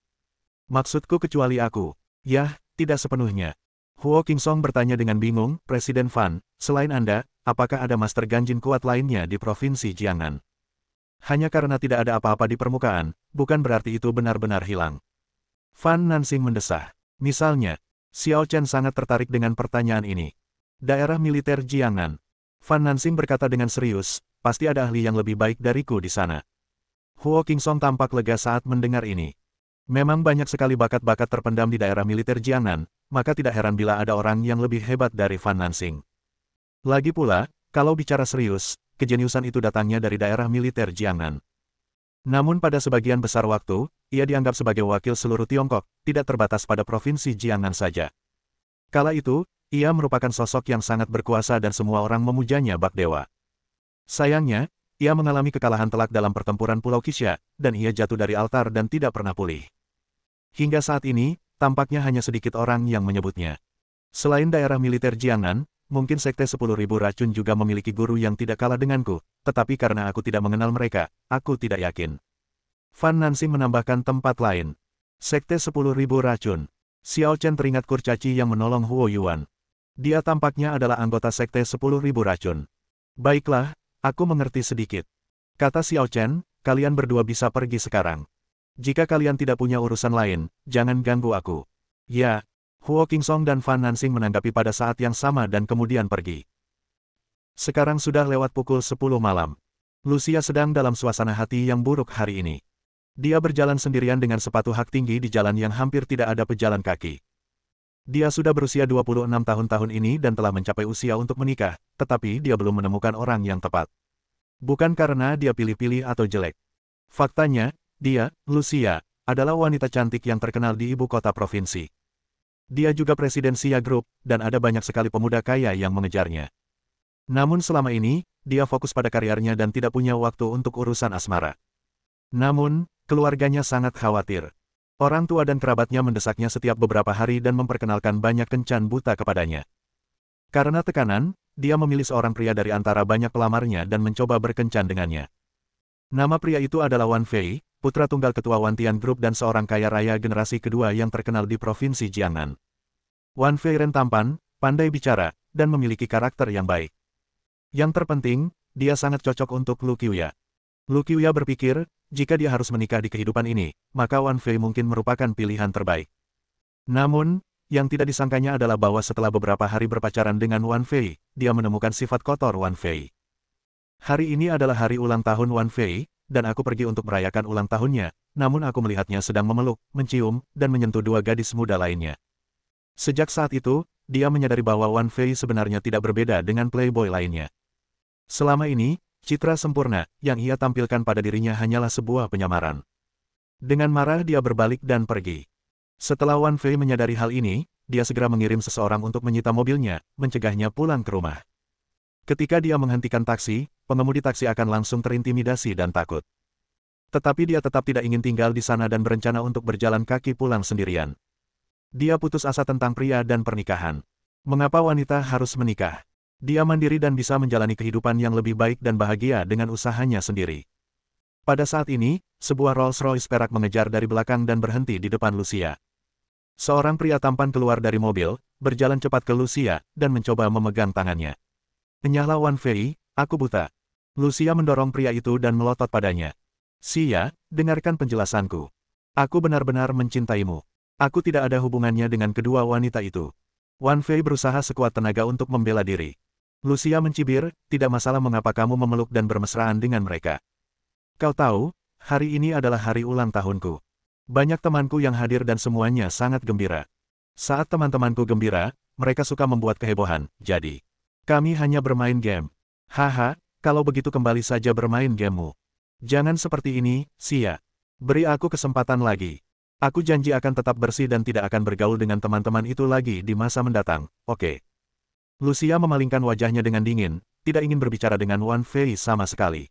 Maksudku kecuali aku. Yah, tidak sepenuhnya. Huo Qingsong bertanya dengan bingung, Presiden Fan, selain Anda, apakah ada Master Ganjin kuat lainnya di Provinsi Jiangnan? Hanya karena tidak ada apa-apa di permukaan, bukan berarti itu benar-benar hilang. Fan Nansing mendesah. Misalnya, Xiao Chen sangat tertarik dengan pertanyaan ini. Daerah militer Jiangnan. Fan Nansing berkata dengan serius, pasti ada ahli yang lebih baik dariku di sana. Huo Qingsong tampak lega saat mendengar ini. Memang banyak sekali bakat-bakat terpendam di daerah militer Jiangnan, maka tidak heran bila ada orang yang lebih hebat dari Fan Nansing. Lagi pula, kalau bicara serius, kejeniusan itu datangnya dari daerah militer Jiangnan. Namun pada sebagian besar waktu, ia dianggap sebagai wakil seluruh Tiongkok, tidak terbatas pada provinsi Jiangnan saja. Kala itu, ia merupakan sosok yang sangat berkuasa dan semua orang memujanya bak dewa. Sayangnya, ia mengalami kekalahan telak dalam pertempuran Pulau Qixia, dan ia jatuh dari altar dan tidak pernah pulih. Hingga saat ini, tampaknya hanya sedikit orang yang menyebutnya. Selain daerah militer Jiangnan, mungkin Sekte 10.000 Racun juga memiliki guru yang tidak kalah denganku, tetapi karena aku tidak mengenal mereka, aku tidak yakin. Fan Nansing menambahkan tempat lain. Sekte 10.000 Racun. Xiao Chen teringat kurcaci yang menolong Huo Yuan. Dia tampaknya adalah anggota Sekte 10.000 Racun. Baiklah, aku mengerti sedikit. Kata Xiao Chen, kalian berdua bisa pergi sekarang. Jika kalian tidak punya urusan lain, jangan ganggu aku. Ya. Huo Qingsong dan Fan Nansing menanggapi pada saat yang sama dan kemudian pergi. Sekarang sudah lewat pukul 10 malam. Lucia sedang dalam suasana hati yang buruk hari ini. Dia berjalan sendirian dengan sepatu hak tinggi di jalan yang hampir tidak ada pejalan kaki. Dia sudah berusia 26 tahun ini dan telah mencapai usia untuk menikah, tetapi dia belum menemukan orang yang tepat. Bukan karena dia pilih-pilih atau jelek. Faktanya, dia, Lucia, adalah wanita cantik yang terkenal di ibu kota provinsi. Dia juga presiden Xia Group, dan ada banyak sekali pemuda kaya yang mengejarnya. Namun selama ini, dia fokus pada karirnya dan tidak punya waktu untuk urusan asmara. Namun, keluarganya sangat khawatir. Orang tua dan kerabatnya mendesaknya setiap beberapa hari dan memperkenalkan banyak kencan buta kepadanya. Karena tekanan, dia memilih seorang pria dari antara banyak pelamarnya dan mencoba berkencan dengannya. Nama pria itu adalah Wan Fei, putra tunggal ketua Wantian Group dan seorang kaya raya generasi kedua yang terkenal di Provinsi Jiangnan. Wan Fei tampan, pandai bicara, dan memiliki karakter yang baik. Yang terpenting, dia sangat cocok untuk Lu Qiuya. Lu Qiuya berpikir, jika dia harus menikah di kehidupan ini, maka Wan Fei mungkin merupakan pilihan terbaik. Namun, yang tidak disangkanya adalah bahwa setelah beberapa hari berpacaran dengan Wan Fei, dia menemukan sifat kotor Wan Fei. Hari ini adalah hari ulang tahun Wan Fei, dan aku pergi untuk merayakan ulang tahunnya, namun aku melihatnya sedang memeluk, mencium, dan menyentuh dua gadis muda lainnya. Sejak saat itu, dia menyadari bahwa Wan Fei sebenarnya tidak berbeda dengan playboy lainnya. Selama ini, citra sempurna yang ia tampilkan pada dirinya hanyalah sebuah penyamaran. Dengan marah dia berbalik dan pergi. Setelah Wan Fei menyadari hal ini, dia segera mengirim seseorang untuk menyita mobilnya, mencegahnya pulang ke rumah. Ketika dia menghentikan taksi, pengemudi taksi akan langsung terintimidasi dan takut. Tetapi dia tetap tidak ingin tinggal di sana dan berencana untuk berjalan kaki pulang sendirian. Dia putus asa tentang pria dan pernikahan. Mengapa wanita harus menikah? Dia mandiri dan bisa menjalani kehidupan yang lebih baik dan bahagia dengan usahanya sendiri. Pada saat ini, sebuah Rolls-Royce perak mengejar dari belakang dan berhenti di depan Lucia. Seorang pria tampan keluar dari mobil, berjalan cepat ke Lucia, dan mencoba memegang tangannya. Enyahlah Wan Fei, aku buta. Lucia mendorong pria itu dan melotot padanya. Sia, dengarkan penjelasanku. Aku benar-benar mencintaimu. Aku tidak ada hubungannya dengan kedua wanita itu. Wan Fei berusaha sekuat tenaga untuk membela diri. Lucia mencibir, tidak masalah mengapa kamu memeluk dan bermesraan dengan mereka. Kau tahu, hari ini adalah hari ulang tahunku. Banyak temanku yang hadir dan semuanya sangat gembira. Saat teman-temanku gembira, mereka suka membuat kehebohan, jadi kami hanya bermain game. Haha, kalau begitu kembali saja bermain gamemu. Jangan seperti ini, Sia. Beri aku kesempatan lagi. Aku janji akan tetap bersih dan tidak akan bergaul dengan teman-teman itu lagi di masa mendatang, oke? Lucia memalingkan wajahnya dengan dingin, tidak ingin berbicara dengan Wan Fei sama sekali.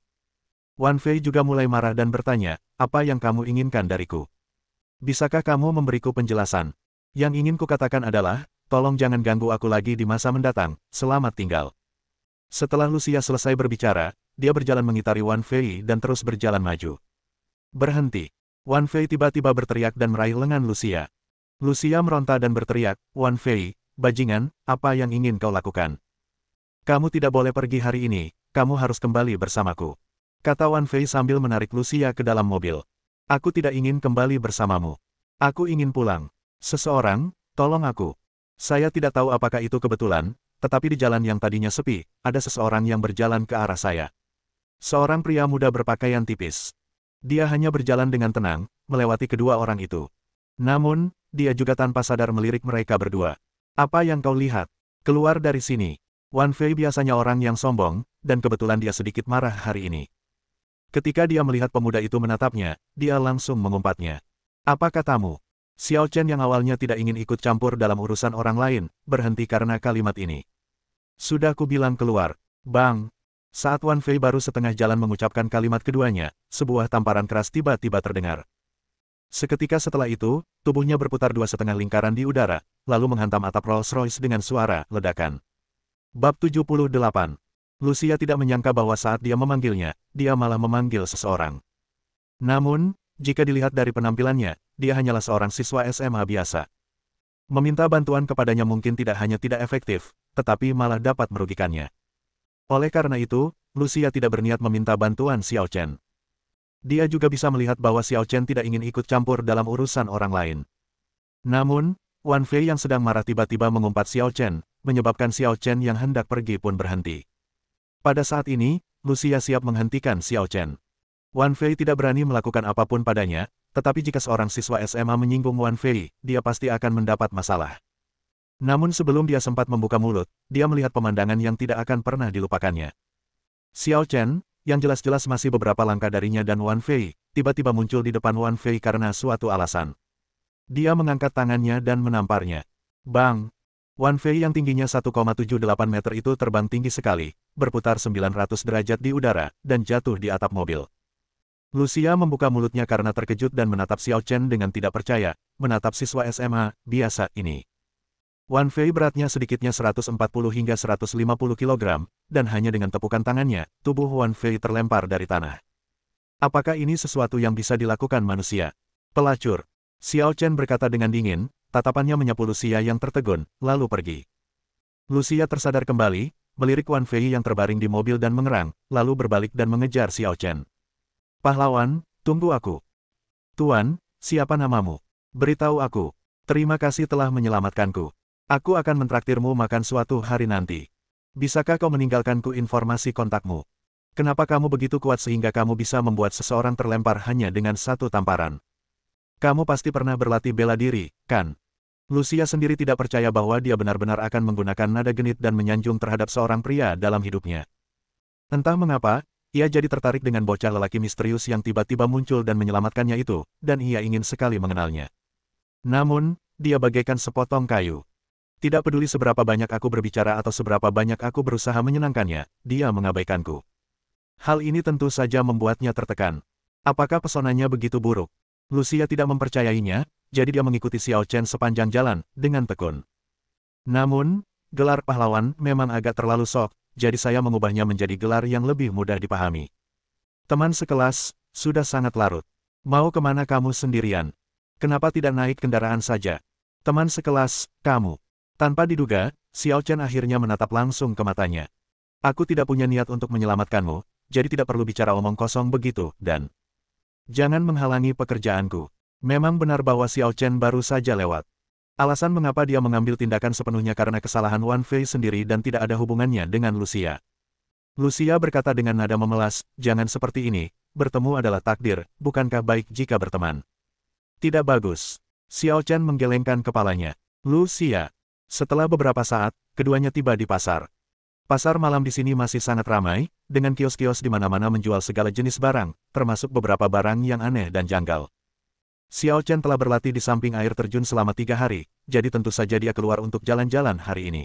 Wan Fei juga mulai marah dan bertanya, apa yang kamu inginkan dariku? Bisakah kamu memberiku penjelasan? Yang ingin kukatakan adalah, tolong jangan ganggu aku lagi di masa mendatang, selamat tinggal. Setelah Lucia selesai berbicara, dia berjalan mengitari Wan Fei dan terus berjalan maju. Berhenti. Wan Fei tiba-tiba berteriak dan meraih lengan Lucia. Lucia meronta dan berteriak, Wan Fei, bajingan, apa yang ingin kau lakukan? Kamu tidak boleh pergi hari ini, kamu harus kembali bersamaku. Kata Wan Fei sambil menarik Lucia ke dalam mobil. Aku tidak ingin kembali bersamamu. Aku ingin pulang. Seseorang, tolong aku. Saya tidak tahu apakah itu kebetulan, tetapi di jalan yang tadinya sepi, ada seseorang yang berjalan ke arah saya. Seorang pria muda berpakaian tipis. Dia hanya berjalan dengan tenang, melewati kedua orang itu. Namun, dia juga tanpa sadar melirik mereka berdua. Apa yang kau lihat? Keluar dari sini. Wan Fei biasanya orang yang sombong, dan kebetulan dia sedikit marah hari ini. Ketika dia melihat pemuda itu menatapnya, dia langsung mengumpatnya. Apa katamu? Xiao Chen yang awalnya tidak ingin ikut campur dalam urusan orang lain, berhenti karena kalimat ini. Sudah ku bilang keluar. Bang! Saat Wan Fei baru setengah jalan mengucapkan kalimat keduanya, sebuah tamparan keras tiba-tiba terdengar. Seketika setelah itu, tubuhnya berputar 2,5 lingkaran di udara, lalu menghantam atap Rolls-Royce dengan suara ledakan. Bab 78. Lucia tidak menyangka bahwa saat dia memanggilnya, dia malah memanggil seseorang. Namun, jika dilihat dari penampilannya, dia hanyalah seorang siswa SMA biasa. Meminta bantuan kepadanya mungkin tidak hanya tidak efektif, tetapi malah dapat merugikannya. Oleh karena itu, Lucia tidak berniat meminta bantuan Xiao Chen. Dia juga bisa melihat bahwa Xiao Chen tidak ingin ikut campur dalam urusan orang lain. Namun, Wan Fei yang sedang marah tiba-tiba mengumpat Xiao Chen, menyebabkan Xiao Chen yang hendak pergi pun berhenti. Pada saat ini, Lucia siap menghentikan Xiao Chen. Wan Fei tidak berani melakukan apapun padanya, tetapi jika seorang siswa SMA menyinggung Wan Fei, dia pasti akan mendapat masalah. Namun sebelum dia sempat membuka mulut, dia melihat pemandangan yang tidak akan pernah dilupakannya. Xiao Chen, yang jelas-jelas masih beberapa langkah darinya dan Wan Fei, tiba-tiba muncul di depan Wan Fei karena suatu alasan. Dia mengangkat tangannya dan menamparnya. Bang! Wan Fei yang tingginya 1,78 meter itu terbang tinggi sekali, berputar 900 derajat di udara, dan jatuh di atap mobil. Lucia membuka mulutnya karena terkejut dan menatap Xiao Chen dengan tidak percaya, menatap siswa SMA biasa ini. Wan Fei beratnya sedikitnya 140 hingga 150 kg, dan hanya dengan tepukan tangannya, tubuh Wan Fei terlempar dari tanah. Apakah ini sesuatu yang bisa dilakukan manusia? Pelacur. Xiao Chen berkata dengan dingin, tatapannya menyapu Lucia yang tertegun, lalu pergi. Lucia tersadar kembali, melirik Wan Fei yang terbaring di mobil dan mengerang, lalu berbalik dan mengejar Xiao Chen. Pahlawan, tunggu aku. Tuan, siapa namamu? Beritahu aku. Terima kasih telah menyelamatkanku. Aku akan mentraktirmu makan suatu hari nanti. Bisakah kau meninggalkanku informasi kontakmu? Kenapa kamu begitu kuat sehingga kamu bisa membuat seseorang terlempar hanya dengan satu tamparan? Kamu pasti pernah berlatih bela diri, kan? Lucia sendiri tidak percaya bahwa dia benar-benar akan menggunakan nada genit dan menyanjung terhadap seorang pria dalam hidupnya. Entah mengapa, ia jadi tertarik dengan bocah lelaki misterius yang tiba-tiba muncul dan menyelamatkannya itu, dan ia ingin sekali mengenalnya. Namun, dia bagaikan sepotong kayu. Tidak peduli seberapa banyak aku berbicara atau seberapa banyak aku berusaha menyenangkannya, dia mengabaikanku. Hal ini tentu saja membuatnya tertekan. Apakah pesonanya begitu buruk? Lucia tidak mempercayainya, jadi dia mengikuti Xiao Chen sepanjang jalan, dengan tekun. Namun, gelar pahlawan memang agak terlalu sok, jadi saya mengubahnya menjadi gelar yang lebih mudah dipahami. Teman sekelas, sudah sangat larut. Mau kemana kamu sendirian? Kenapa tidak naik kendaraan saja? Teman sekelas, kamu. Tanpa diduga, Xiao Chen akhirnya menatap langsung ke matanya. Aku tidak punya niat untuk menyelamatkanmu, jadi tidak perlu bicara omong kosong begitu, dan jangan menghalangi pekerjaanku. Memang benar bahwa Xiao Chen baru saja lewat. Alasan mengapa dia mengambil tindakan sepenuhnya karena kesalahan Wan Fei sendiri dan tidak ada hubungannya dengan Lucia. Lucia berkata dengan nada memelas, jangan seperti ini, bertemu adalah takdir, bukankah baik jika berteman? Tidak bagus. Xiao Chen menggelengkan kepalanya. Lucia. Setelah beberapa saat, keduanya tiba di pasar. Pasar malam di sini masih sangat ramai, dengan kios-kios di mana-mana menjual segala jenis barang, termasuk beberapa barang yang aneh dan janggal. Xiao Chen telah berlatih di samping air terjun selama 3 hari, jadi tentu saja dia keluar untuk jalan-jalan hari ini.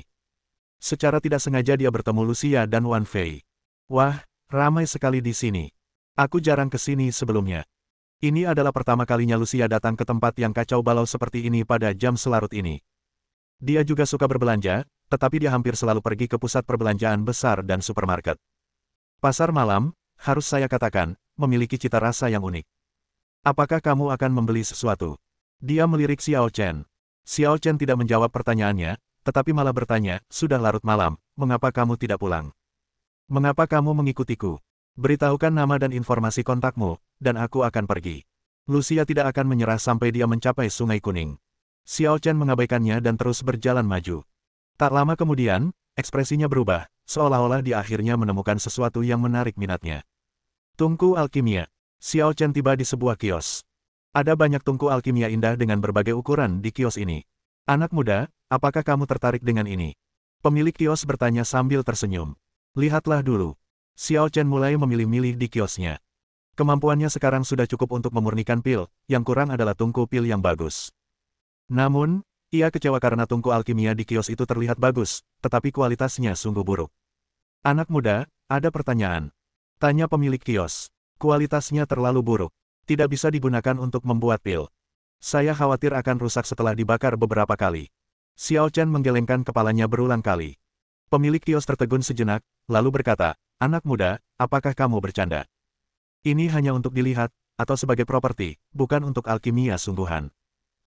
Secara tidak sengaja dia bertemu Lucia dan Wan Fei. Wah, ramai sekali di sini. Aku jarang ke sini sebelumnya. Ini adalah pertama kalinya Lucia datang ke tempat yang kacau balau seperti ini pada jam selarut ini. Dia juga suka berbelanja, tetapi dia hampir selalu pergi ke pusat perbelanjaan besar dan supermarket. Pasar malam, harus saya katakan, memiliki cita rasa yang unik. Apakah kamu akan membeli sesuatu? Dia melirik Xiao Chen. Xiao Chen tidak menjawab pertanyaannya, tetapi malah bertanya, sudah larut malam, mengapa kamu tidak pulang? Mengapa kamu mengikutiku? Beritahukan nama dan informasi kontakmu, dan aku akan pergi. Lucia tidak akan menyerah sampai dia mencapai Sungai Kuning. Xiao Chen mengabaikannya dan terus berjalan maju. Tak lama kemudian, ekspresinya berubah, seolah-olah dia akhirnya menemukan sesuatu yang menarik minatnya. Tungku alkimia. Xiao Chen tiba di sebuah kios. Ada banyak tungku alkimia indah dengan berbagai ukuran di kios ini. Anak muda, apakah kamu tertarik dengan ini? Pemilik kios bertanya sambil tersenyum. Lihatlah dulu. Xiao Chen mulai memilih-milih di kiosnya. Kemampuannya sekarang sudah cukup untuk memurnikan pil, yang kurang adalah tungku pil yang bagus. Namun, ia kecewa karena tungku alkimia di kios itu terlihat bagus, tetapi kualitasnya sungguh buruk. Anak muda, ada pertanyaan. Tanya pemilik kios. Kualitasnya terlalu buruk. Tidak bisa digunakan untuk membuat pil. Saya khawatir akan rusak setelah dibakar beberapa kali. Xiao Chen menggelengkan kepalanya berulang kali. Pemilik kios tertegun sejenak, lalu berkata, anak muda, apakah kamu bercanda? Ini hanya untuk dilihat, atau sebagai properti, bukan untuk alkimia sungguhan.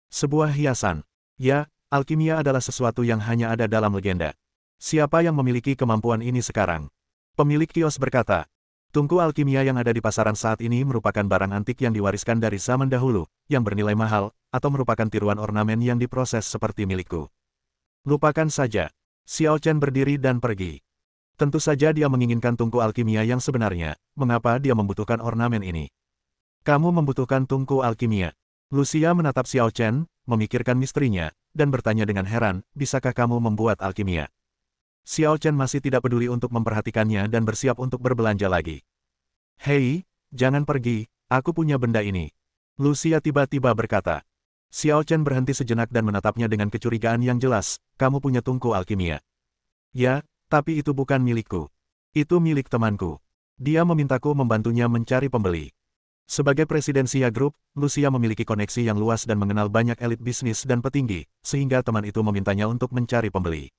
Sebuah hiasan. Ya, alkimia adalah sesuatu yang hanya ada dalam legenda. Siapa yang memiliki kemampuan ini sekarang? Pemilik kios berkata, tungku alkimia yang ada di pasaran saat ini merupakan barang antik yang diwariskan dari zaman dahulu, yang bernilai mahal, atau merupakan tiruan ornamen yang diproses seperti milikku. Lupakan saja. Xiao Chen berdiri dan pergi. Tentu saja dia menginginkan tungku alkimia yang sebenarnya, mengapa dia membutuhkan ornamen ini? Kamu membutuhkan tungku alkimia. Lucia menatap Xiao Chen, memikirkan misterinya, dan bertanya dengan heran, bisakah kamu membuat alkimia? Xiao Chen masih tidak peduli untuk memperhatikannya dan bersiap untuk berbelanja lagi. Hei, jangan pergi, aku punya benda ini. Lucia tiba-tiba berkata. Xiao Chen berhenti sejenak dan menatapnya dengan kecurigaan yang jelas, kamu punya tungku alkimia. Ya, tapi itu bukan milikku. Itu milik temanku. Dia memintaku membantunya mencari pembeli. Sebagai presiden Xia Group, Lucia memiliki koneksi yang luas dan mengenal banyak elit bisnis dan petinggi, sehingga teman itu memintanya untuk mencari pembeli.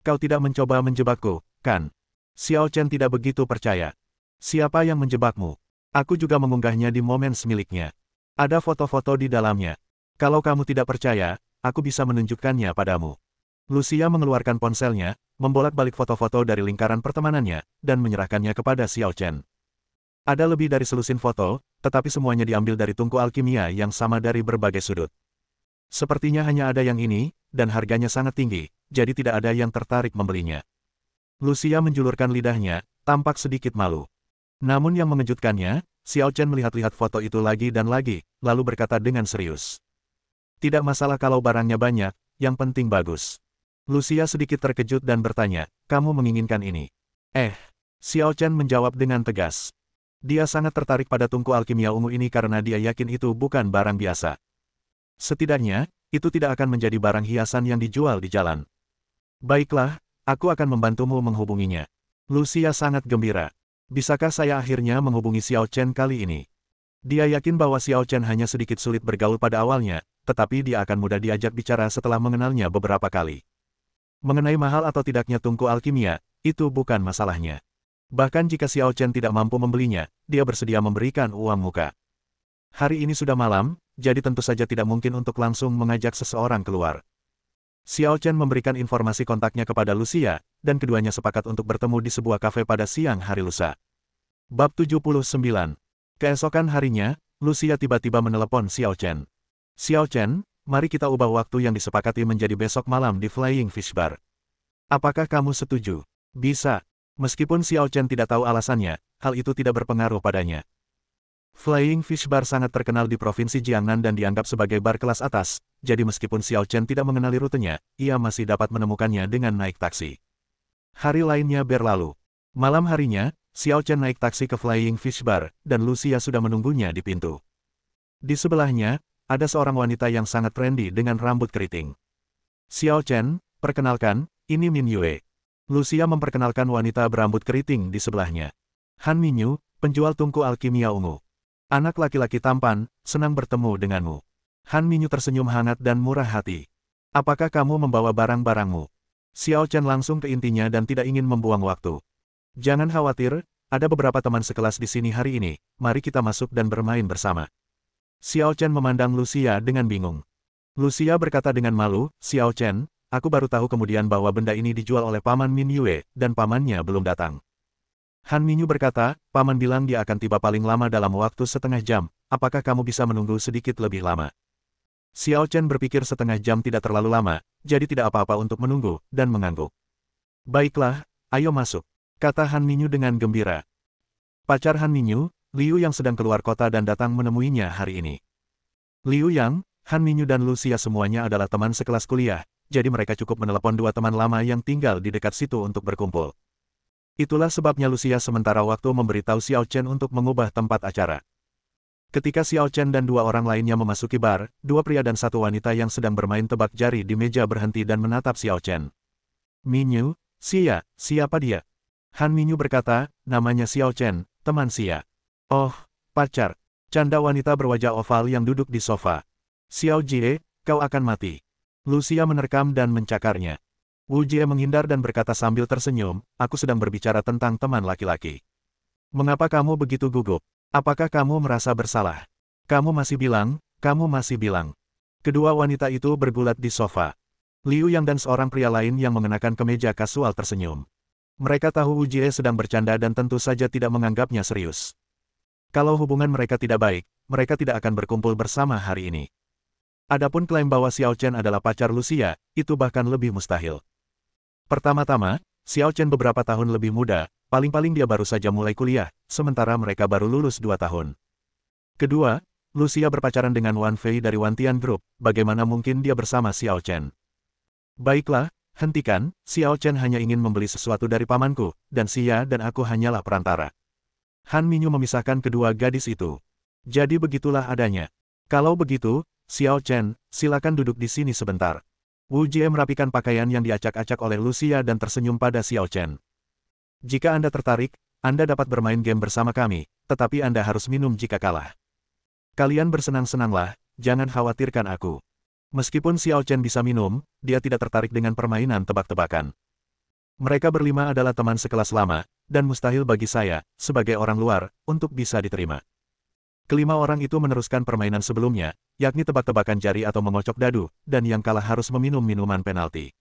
Kau tidak mencoba menjebakku, kan? Xiao Chen tidak begitu percaya. Siapa yang menjebakmu? Aku juga mengunggahnya di Moments miliknya. Ada foto-foto di dalamnya. Kalau kamu tidak percaya, aku bisa menunjukkannya padamu. Lucia mengeluarkan ponselnya, membolak-balik foto-foto dari lingkaran pertemanannya, dan menyerahkannya kepada Xiao Chen. Ada lebih dari selusin foto, tetapi semuanya diambil dari tungku alkimia yang sama dari berbagai sudut. Sepertinya hanya ada yang ini, dan harganya sangat tinggi, jadi tidak ada yang tertarik membelinya. Lucia menjulurkan lidahnya, tampak sedikit malu. Namun yang mengejutkannya, Xiao Chen melihat-lihat foto itu lagi dan lagi, lalu berkata dengan serius. Tidak masalah kalau barangnya banyak, yang penting bagus. Lucia sedikit terkejut dan bertanya, kamu menginginkan ini? Xiao Chen menjawab dengan tegas. Dia sangat tertarik pada tungku alkimia ungu ini karena dia yakin itu bukan barang biasa. Setidaknya, itu tidak akan menjadi barang hiasan yang dijual di jalan. Baiklah, aku akan membantumu menghubunginya. Lucia sangat gembira. Bisakah saya akhirnya menghubungi Xiao Chen kali ini? Dia yakin bahwa Xiao Chen hanya sedikit sulit bergaul pada awalnya, tetapi dia akan mudah diajak bicara setelah mengenalnya beberapa kali. Mengenai mahal atau tidaknya tungku alkimia, itu bukan masalahnya. Bahkan jika Xiao Chen tidak mampu membelinya, dia bersedia memberikan uang muka. Hari ini sudah malam, jadi tentu saja tidak mungkin untuk langsung mengajak seseorang keluar. Xiao Chen memberikan informasi kontaknya kepada Lucia, dan keduanya sepakat untuk bertemu di sebuah kafe pada siang hari lusa. Bab 79. Keesokan harinya, Lucia tiba-tiba menelepon Xiao Chen. Xiao Chen, mari kita ubah waktu yang disepakati menjadi besok malam di Flying Fish Bar. Apakah kamu setuju? Bisa. Meskipun Xiao Chen tidak tahu alasannya, hal itu tidak berpengaruh padanya. Flying Fish Bar sangat terkenal di Provinsi Jiangnan dan dianggap sebagai bar kelas atas, jadi meskipun Xiao Chen tidak mengenali rutenya, ia masih dapat menemukannya dengan naik taksi. Hari lainnya berlalu. Malam harinya, Xiao Chen naik taksi ke Flying Fish Bar, dan Lucia sudah menunggunya di pintu. Di sebelahnya, ada seorang wanita yang sangat trendy dengan rambut keriting. Xiao Chen, perkenalkan, ini Min Yue. Lucia memperkenalkan wanita berambut keriting di sebelahnya. Han Minyu, penjual tungku alkimia ungu. Anak laki-laki tampan, senang bertemu denganmu. Han Minyu tersenyum hangat dan murah hati. Apakah kamu membawa barang-barangmu? Xiao Chen langsung ke intinya dan tidak ingin membuang waktu. Jangan khawatir, ada beberapa teman sekelas di sini hari ini, mari kita masuk dan bermain bersama. Xiao Chen memandang Lucia dengan bingung. Lucia berkata dengan malu, Xiao Chen, aku baru tahu kemudian bahwa benda ini dijual oleh Paman Min Yue, dan pamannya belum datang. Han Minyu berkata, Paman bilang dia akan tiba paling lama dalam waktu setengah jam, apakah kamu bisa menunggu sedikit lebih lama? Xiao Chen berpikir setengah jam tidak terlalu lama, jadi tidak apa-apa untuk menunggu, dan mengangguk. Baiklah, ayo masuk, kata Han Minyu dengan gembira. Pacar Han Minyu, Liu yang sedang keluar kota dan datang menemuinya hari ini. Liu Yang, Han Minyu dan Lucia semuanya adalah teman sekelas kuliah, jadi mereka cukup menelepon dua teman lama yang tinggal di dekat situ untuk berkumpul. Itulah sebabnya Lucia sementara waktu memberitahu Xiao Chen untuk mengubah tempat acara. Ketika Xiao Chen dan dua orang lainnya memasuki bar, dua pria dan satu wanita yang sedang bermain tebak jari di meja berhenti dan menatap Xiao Chen. Minyu, siapa dia? Han Minyu berkata, namanya Xiao Chen, teman Xia. Oh, pacar. Canda wanita berwajah oval yang duduk di sofa. Xiao Jie, kau akan mati. Lucia menerkam dan mencakarnya. Wu Jie menghindar dan berkata sambil tersenyum, aku sedang berbicara tentang teman laki-laki. Mengapa kamu begitu gugup? Apakah kamu merasa bersalah? Kamu masih bilang. Kedua wanita itu bergulat di sofa. Liu Yang dan seorang pria lain yang mengenakan kemeja kasual tersenyum. Mereka tahu Wu Jie sedang bercanda dan tentu saja tidak menganggapnya serius. Kalau hubungan mereka tidak baik, mereka tidak akan berkumpul bersama hari ini. Adapun klaim bahwa Xiao Chen adalah pacar Lucia, itu bahkan lebih mustahil. Pertama-tama, Xiao Chen beberapa tahun lebih muda, paling-paling dia baru saja mulai kuliah, sementara mereka baru lulus 2 tahun. Kedua, Lucia berpacaran dengan Wan Fei dari Wantian Group, bagaimana mungkin dia bersama Xiao Chen? Baiklah, hentikan, Xiao Chen hanya ingin membeli sesuatu dari pamanku, dan Xia dan aku hanyalah perantara. Han Minyu memisahkan kedua gadis itu. Jadi begitulah adanya. Kalau begitu, Xiao Chen, silakan duduk di sini sebentar. Wu Jie merapikan pakaian yang diacak-acak oleh Lucia dan tersenyum pada Xiao Chen. Jika Anda tertarik, Anda dapat bermain game bersama kami, tetapi Anda harus minum jika kalah. Kalian bersenang-senanglah, jangan khawatirkan aku. Meskipun Xiao Chen bisa minum, dia tidak tertarik dengan permainan tebak-tebakan. Mereka berlima adalah teman sekelas lama, dan mustahil bagi saya, sebagai orang luar, untuk bisa diterima. Kelima orang itu meneruskan permainan sebelumnya, yakni tebak-tebakan jari atau mengocok dadu, dan yang kalah harus meminum minuman penalti.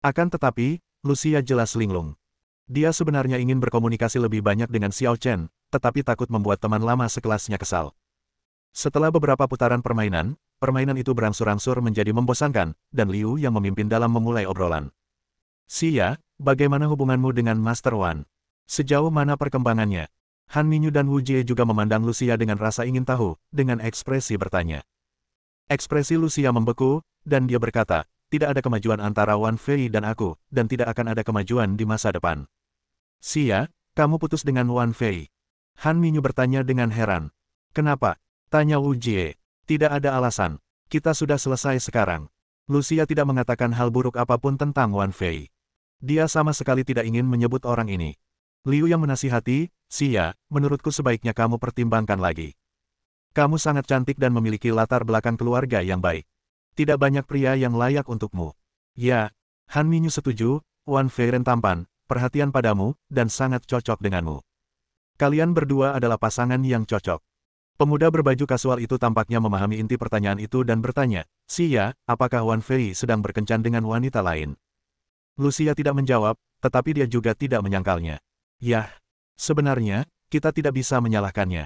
Akan tetapi, Lucia jelas linglung. Dia sebenarnya ingin berkomunikasi lebih banyak dengan Xiao Chen, tetapi takut membuat teman lama sekelasnya kesal. Setelah beberapa putaran permainan itu berangsur-angsur menjadi membosankan, dan Liu yang memimpin dalam memulai obrolan. Xia, bagaimana hubunganmu dengan Master Wan? Sejauh mana perkembangannya? Han Minyu dan Wu Jie juga memandang Lucia dengan rasa ingin tahu, dengan ekspresi bertanya. Ekspresi Lucia membeku, dan dia berkata, tidak ada kemajuan antara Wan Fei dan aku, dan tidak akan ada kemajuan di masa depan. Xia, kamu putus dengan Wan Fei? Han Minyu bertanya dengan heran. Kenapa? Tanya Wu Jie. Tidak ada alasan. Kita sudah selesai sekarang. Lucia tidak mengatakan hal buruk apapun tentang Wan Fei. Dia sama sekali tidak ingin menyebut orang ini. Liu yang menasihati, Xia, menurutku sebaiknya kamu pertimbangkan lagi. Kamu sangat cantik dan memiliki latar belakang keluarga yang baik. Tidak banyak pria yang layak untukmu. Ya, Han Minyu setuju, Wan Fei tampan, perhatian padamu, dan sangat cocok denganmu. Kalian berdua adalah pasangan yang cocok. Pemuda berbaju kasual itu tampaknya memahami inti pertanyaan itu dan bertanya, Xia, apakah Wan Fei sedang berkencan dengan wanita lain? Lucia tidak menjawab, tetapi dia juga tidak menyangkalnya. Yah, sebenarnya, kita tidak bisa menyalahkannya.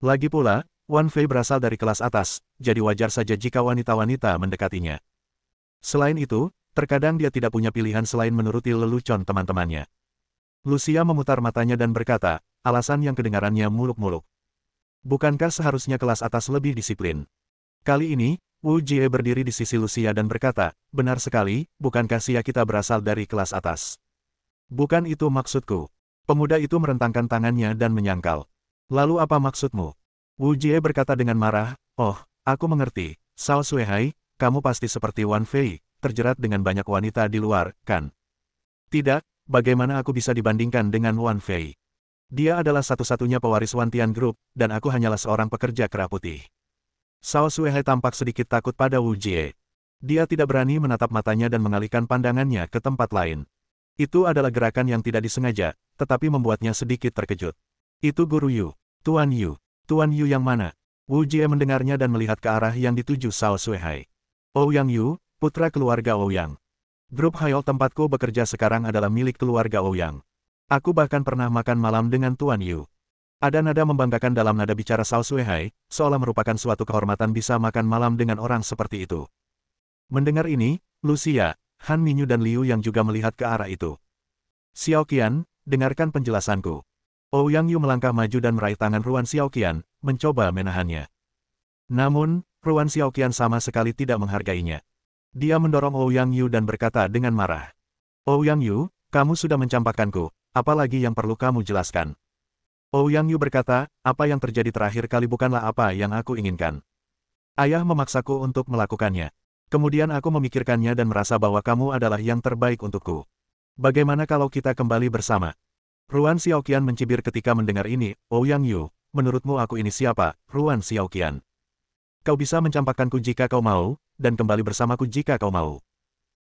Lagi pula, Wan Fei berasal dari kelas atas, jadi wajar saja jika wanita-wanita mendekatinya. Selain itu, terkadang dia tidak punya pilihan selain menuruti lelucon teman-temannya. Lucia memutar matanya dan berkata, alasan yang kedengarannya muluk-muluk. Bukankah seharusnya kelas atas lebih disiplin? Kali ini, Wu Jie berdiri di sisi Lucia dan berkata, benar sekali, bukankah Xia kita berasal dari kelas atas? Bukan itu maksudku. Pemuda itu merentangkan tangannya dan menyangkal. Lalu apa maksudmu? Wu Jie berkata dengan marah, oh, aku mengerti, Cao Suihai, kamu pasti seperti Wan Fei, terjerat dengan banyak wanita di luar, kan? Tidak, bagaimana aku bisa dibandingkan dengan Wan Fei? Dia adalah satu-satunya pewaris Wantian Group, dan aku hanyalah seorang pekerja kera putih. Cao Suihai tampak sedikit takut pada Wu Jie. Dia tidak berani menatap matanya dan mengalihkan pandangannya ke tempat lain. Itu adalah gerakan yang tidak disengaja, tetapi membuatnya sedikit terkejut. Itu Guru Yu. Tuan Yu. Tuan Yu yang mana? Wu Jie mendengarnya dan melihat ke arah yang dituju Cao Suihai. Ouyang Yu, putra keluarga Ouyang. Grup Hayol tempatku bekerja sekarang adalah milik keluarga Ouyang. Aku bahkan pernah makan malam dengan Tuan Yu. Ada nada membanggakan dalam nada bicara Cao Suihai, seolah merupakan suatu kehormatan bisa makan malam dengan orang seperti itu. Mendengar ini, Lucia, Han Minyu dan Liu yang juga melihat ke arah itu. Xiao Qian, dengarkan penjelasanku. Ouyang Yu melangkah maju dan meraih tangan Ruan Xiao Qian, mencoba menahannya. Namun, Ruan Xiao Qian sama sekali tidak menghargainya. Dia mendorong Ouyang Yu dan berkata dengan marah. Ouyang Yu, kamu sudah mencampakkanku. Apalagi yang perlu kamu jelaskan? Ouyang Yu berkata, apa yang terjadi terakhir kali bukanlah apa yang aku inginkan. Ayah memaksaku untuk melakukannya. Kemudian aku memikirkannya dan merasa bahwa kamu adalah yang terbaik untukku. Bagaimana kalau kita kembali bersama? Ruan Xiaoqian mencibir ketika mendengar ini, Ouyang Yu, menurutmu aku ini siapa, Ruan Xiaoqian? Kau bisa mencampakkanku jika kau mau, dan kembali bersamaku jika kau mau.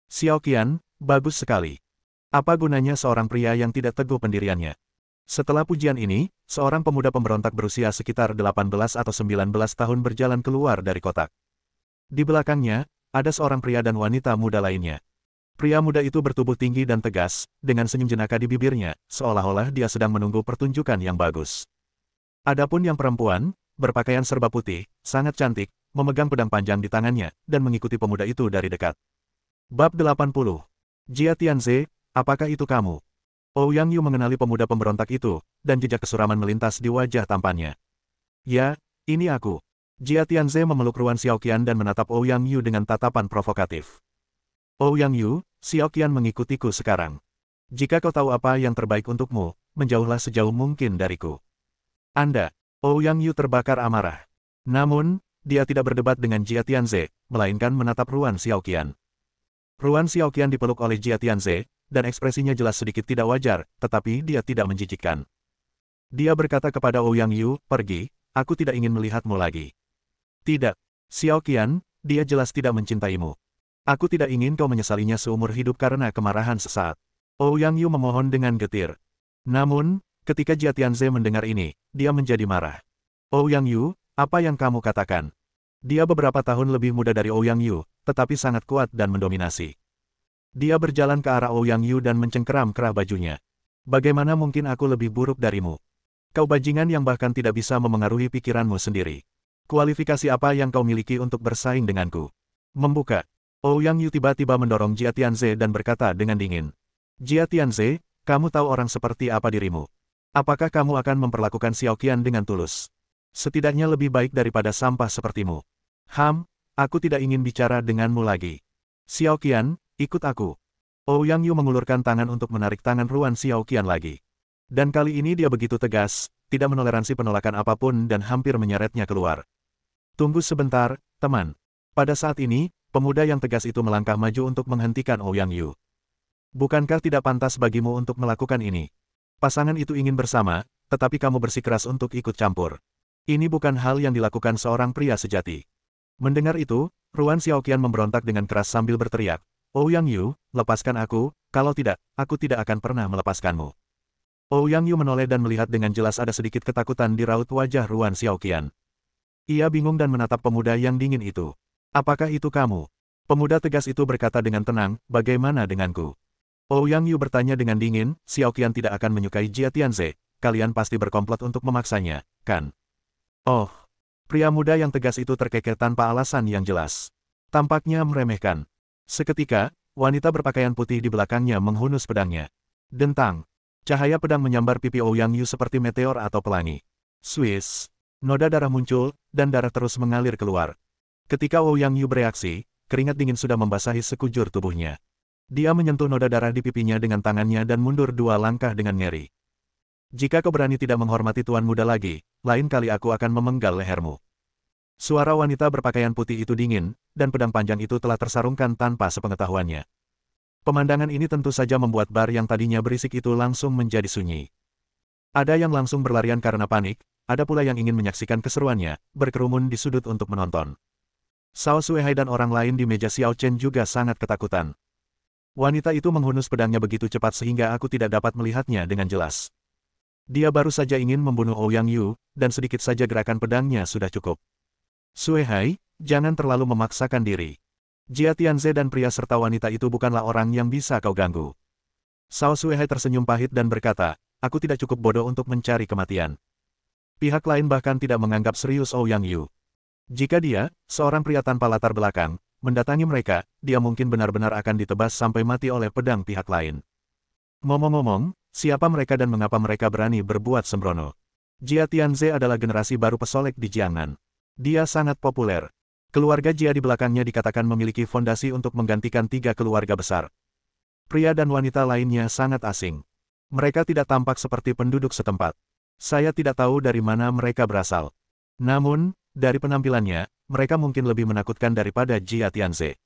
Xiaoqian, bagus sekali. Apa gunanya seorang pria yang tidak teguh pendiriannya? Setelah pujian ini, seorang pemuda pemberontak berusia sekitar 18 atau 19 tahun berjalan keluar dari kotak. Di belakangnya, ada seorang pria dan wanita muda lainnya. Pria muda itu bertubuh tinggi dan tegas, dengan senyum jenaka di bibirnya, seolah-olah dia sedang menunggu pertunjukan yang bagus. Adapun yang perempuan, berpakaian serba putih, sangat cantik, memegang pedang panjang di tangannya, dan mengikuti pemuda itu dari dekat. Bab 80. Jia Tianze, apakah itu kamu? Ouyang Yu mengenali pemuda pemberontak itu, dan jejak kesuraman melintas di wajah tampannya. Ya, ini aku. Jia Tianze memeluk Ruan Xiaoqian dan menatap Ouyang Yu dengan tatapan provokatif. Ouyang Yu, Xiaoqian mengikutiku sekarang. Jika kau tahu apa yang terbaik untukmu, menjauhlah sejauh mungkin dariku. Anda, Ouyang Yu terbakar amarah. Namun, dia tidak berdebat dengan Jia Tianze, melainkan menatap Ruan Xiaoqian. Ruan Xiaoqian dipeluk oleh Jia Tianze, dan ekspresinya jelas sedikit tidak wajar, tetapi dia tidak menjijikkan. Dia berkata kepada Ouyang Yu, pergi, aku tidak ingin melihatmu lagi. Tidak, Xiaoqian, dia jelas tidak mencintaimu. Aku tidak ingin kau menyesalinya seumur hidup karena kemarahan sesaat. Ouyang Yu memohon dengan getir. Namun, ketika Jia Tianze mendengar ini, dia menjadi marah. Ouyang Yu, apa yang kamu katakan? Dia beberapa tahun lebih muda dari Ouyang Yu, tetapi sangat kuat dan mendominasi. Dia berjalan ke arah Ouyang Yu dan mencengkeram kerah bajunya. Bagaimana mungkin aku lebih buruk darimu? Kau bajingan yang bahkan tidak bisa memengaruhi pikiranmu sendiri. Kualifikasi apa yang kau miliki untuk bersaing denganku? Membuka. Ouyang Yu tiba-tiba mendorong Jia Tianze dan berkata dengan dingin. Jia Tianze, kamu tahu orang seperti apa dirimu? Apakah kamu akan memperlakukan Xiao Qian dengan tulus? Setidaknya lebih baik daripada sampah sepertimu. Aku tidak ingin bicara denganmu lagi. Xiao Qian, ikut aku. Ouyang Yu mengulurkan tangan untuk menarik tangan Ruan Xiao Qian lagi. Dan kali ini dia begitu tegas, tidak menoleransi penolakan apapun dan hampir menyeretnya keluar. Tunggu sebentar, teman. Pada saat ini, pemuda yang tegas itu melangkah maju untuk menghentikan Ouyang Yu. Bukankah tidak pantas bagimu untuk melakukan ini? Pasangan itu ingin bersama, tetapi kamu bersikeras untuk ikut campur. Ini bukan hal yang dilakukan seorang pria sejati. Mendengar itu, Ruan Xiaoqian memberontak dengan keras sambil berteriak, Ouyang Yu, lepaskan aku, kalau tidak, aku tidak akan pernah melepaskanmu. Ouyang Yu menoleh dan melihat dengan jelas ada sedikit ketakutan di raut wajah Ruan Xiaoqian. Ia bingung dan menatap pemuda yang dingin itu. Apakah itu kamu? Pemuda tegas itu berkata dengan tenang, bagaimana denganku? Ouyang Yu bertanya dengan dingin, Xiaoqian tidak akan menyukai Jia Tianze, kalian pasti berkomplot untuk memaksanya, kan? Oh, pria muda yang tegas itu terkekeh tanpa alasan yang jelas. Tampaknya meremehkan. Seketika, wanita berpakaian putih di belakangnya menghunus pedangnya. Dentang. Cahaya pedang menyambar pipi Ouyang Yu seperti meteor atau pelangi. Swiss. Noda darah muncul, dan darah terus mengalir keluar. Ketika Ouyang Yu bereaksi, keringat dingin sudah membasahi sekujur tubuhnya. Dia menyentuh noda darah di pipinya dengan tangannya dan mundur 2 langkah dengan ngeri. Jika kau berani tidak menghormati tuan muda lagi, lain kali aku akan memenggal lehermu. Suara wanita berpakaian putih itu dingin, dan pedang panjang itu telah tersarungkan tanpa sepengetahuannya. Pemandangan ini tentu saja membuat bar yang tadinya berisik itu langsung menjadi sunyi. Ada yang langsung berlarian karena panik, ada pula yang ingin menyaksikan keseruannya, berkerumun di sudut untuk menonton. Cao Suehai dan orang lain di meja Xiao Chen juga sangat ketakutan. Wanita itu menghunus pedangnya begitu cepat sehingga aku tidak dapat melihatnya dengan jelas. Dia baru saja ingin membunuh Ouyang Yu, dan sedikit saja gerakan pedangnya sudah cukup. Suehai, jangan terlalu memaksakan diri. Jia Tianze dan pria serta wanita itu bukanlah orang yang bisa kau ganggu. Cao Suehai tersenyum pahit dan berkata, aku tidak cukup bodoh untuk mencari kematian. Pihak lain bahkan tidak menganggap serius Ouyang Yu. Jika dia, seorang pria tanpa latar belakang, mendatangi mereka, dia mungkin benar-benar akan ditebas sampai mati oleh pedang pihak lain. Ngomong-ngomong, siapa mereka dan mengapa mereka berani berbuat sembrono? Jia Tianze adalah generasi baru pesolek di Jiangnan. Dia sangat populer. Keluarga Jia di belakangnya dikatakan memiliki fondasi untuk menggantikan 3 keluarga besar. Pria dan wanita lainnya sangat asing. Mereka tidak tampak seperti penduduk setempat. Saya tidak tahu dari mana mereka berasal. Namun, dari penampilannya, mereka mungkin lebih menakutkan daripada Jia Tianze.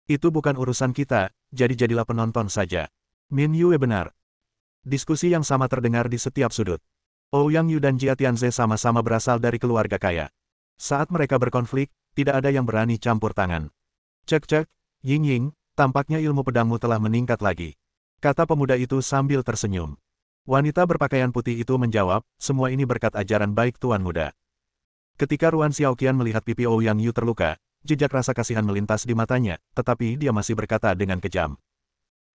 Itu bukan urusan kita, jadi jadilah penonton saja. Min Yue benar. Diskusi yang sama terdengar di setiap sudut. Ouyang Yu dan Jia Tianze sama-sama berasal dari keluarga kaya. Saat mereka berkonflik, tidak ada yang berani campur tangan. Cek-cek, Ying-Ying, tampaknya ilmu pedangmu telah meningkat lagi. Kata pemuda itu sambil tersenyum. Wanita berpakaian putih itu menjawab, semua ini berkat ajaran baik tuan muda. Ketika Ruan Xiaoqian melihat pipi Ouyang Yu terluka, jejak rasa kasihan melintas di matanya, tetapi dia masih berkata dengan kejam.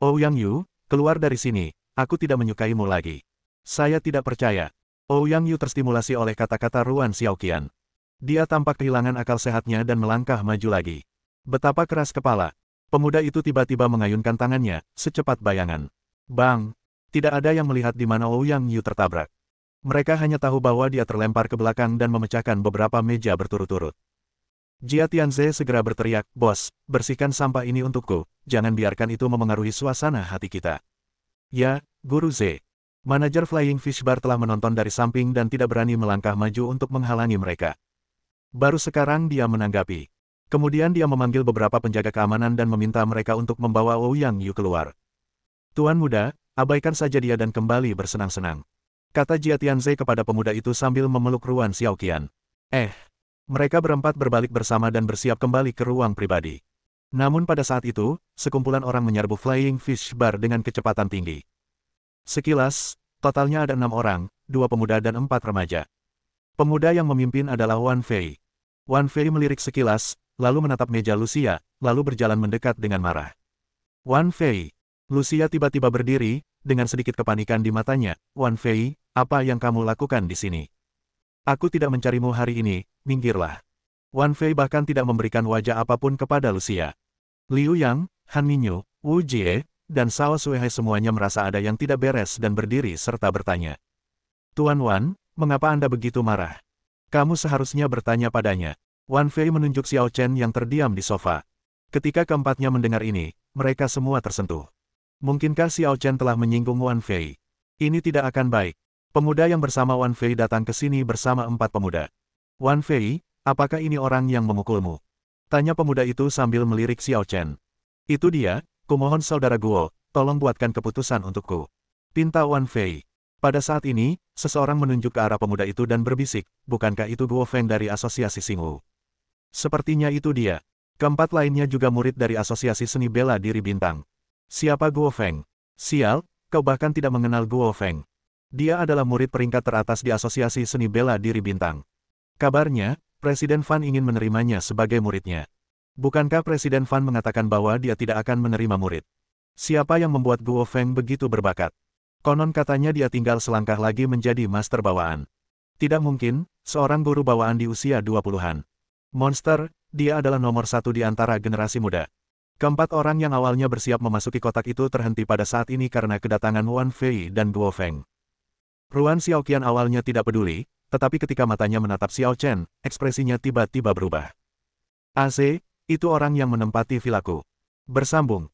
Ouyang Yu, keluar dari sini, aku tidak menyukaimu lagi. Saya tidak percaya. Ouyang Yu terstimulasi oleh kata-kata Ruan Xiaoqian. Dia tampak kehilangan akal sehatnya dan melangkah maju lagi. Betapa keras kepala. Pemuda itu tiba-tiba mengayunkan tangannya, secepat bayangan. Bang! Tidak ada yang melihat di mana Ouyang Yu tertabrak. Mereka hanya tahu bahwa dia terlempar ke belakang dan memecahkan beberapa meja berturut-turut. Jia Tianze segera berteriak, Bos, bersihkan sampah ini untukku, jangan biarkan itu memengaruhi suasana hati kita. Ya, Guru Z. Manajer Flying Fish Bar telah menonton dari samping dan tidak berani melangkah maju untuk menghalangi mereka. Baru sekarang dia menanggapi. Kemudian dia memanggil beberapa penjaga keamanan dan meminta mereka untuk membawa Ouyang Yu keluar. Tuan muda, abaikan saja dia dan kembali bersenang-senang. Kata Jia Tianze kepada pemuda itu sambil memeluk Ruan Xiaoqian. Mereka berempat berbalik bersama dan bersiap kembali ke ruang pribadi. Namun pada saat itu, sekumpulan orang menyerbu Flying Fish Bar dengan kecepatan tinggi. Sekilas, totalnya ada 6 orang, 2 pemuda dan 4 remaja. Pemuda yang memimpin adalah Wan Fei. Wan Fei melirik sekilas, lalu menatap meja Lucia, lalu berjalan mendekat dengan marah. Wan Fei. Lucia tiba-tiba berdiri, dengan sedikit kepanikan di matanya. Wan Fei, apa yang kamu lakukan di sini? Aku tidak mencarimu hari ini, minggirlah. Wan Fei bahkan tidak memberikan wajah apapun kepada Lucia. Liu Yang, Han Minyu, Wu Jie, dan Cao Suehai semuanya merasa ada yang tidak beres dan berdiri serta bertanya. Tuan Wan, mengapa Anda begitu marah? Kamu seharusnya bertanya padanya. Wan Fei menunjuk Xiao Chen yang terdiam di sofa. Ketika keempatnya mendengar ini, mereka semua tersentuh. Mungkinkah Xiao Chen telah menyinggung Wan Fei? Ini tidak akan baik. Pemuda yang bersama Wan Fei datang ke sini bersama 4 pemuda. Wan Fei, apakah ini orang yang memukulmu? Tanya pemuda itu sambil melirik Xiao Chen. Itu dia, kumohon saudara Guo, tolong buatkan keputusan untukku. Pinta Wan Fei. Pada saat ini, seseorang menunjuk ke arah pemuda itu dan berbisik, bukankah itu Guo Feng dari Asosiasi Xingwu? Sepertinya itu dia. Keempat lainnya juga murid dari Asosiasi Seni Bela Diri Bintang. Siapa Guo Feng? Sial, kau bahkan tidak mengenal Guo Feng. Dia adalah murid peringkat teratas di Asosiasi Seni Bela Diri Bintang. Kabarnya, Presiden Fan ingin menerimanya sebagai muridnya. Bukankah Presiden Fan mengatakan bahwa dia tidak akan menerima murid? Siapa yang membuat Guo Feng begitu berbakat? Konon katanya dia tinggal selangkah lagi menjadi master bawaan. Tidak mungkin, seorang guru bawaan di usia 20-an. Monster, dia adalah nomor 1 di antara generasi muda. Keempat orang yang awalnya bersiap memasuki kotak itu terhenti pada saat ini karena kedatangan Wan Fei dan Guo Feng. Ruan Xiaoqian awalnya tidak peduli, tetapi ketika matanya menatap Xiao Chen, ekspresinya tiba-tiba berubah. AC, itu orang yang menempati vilaku. Bersambung.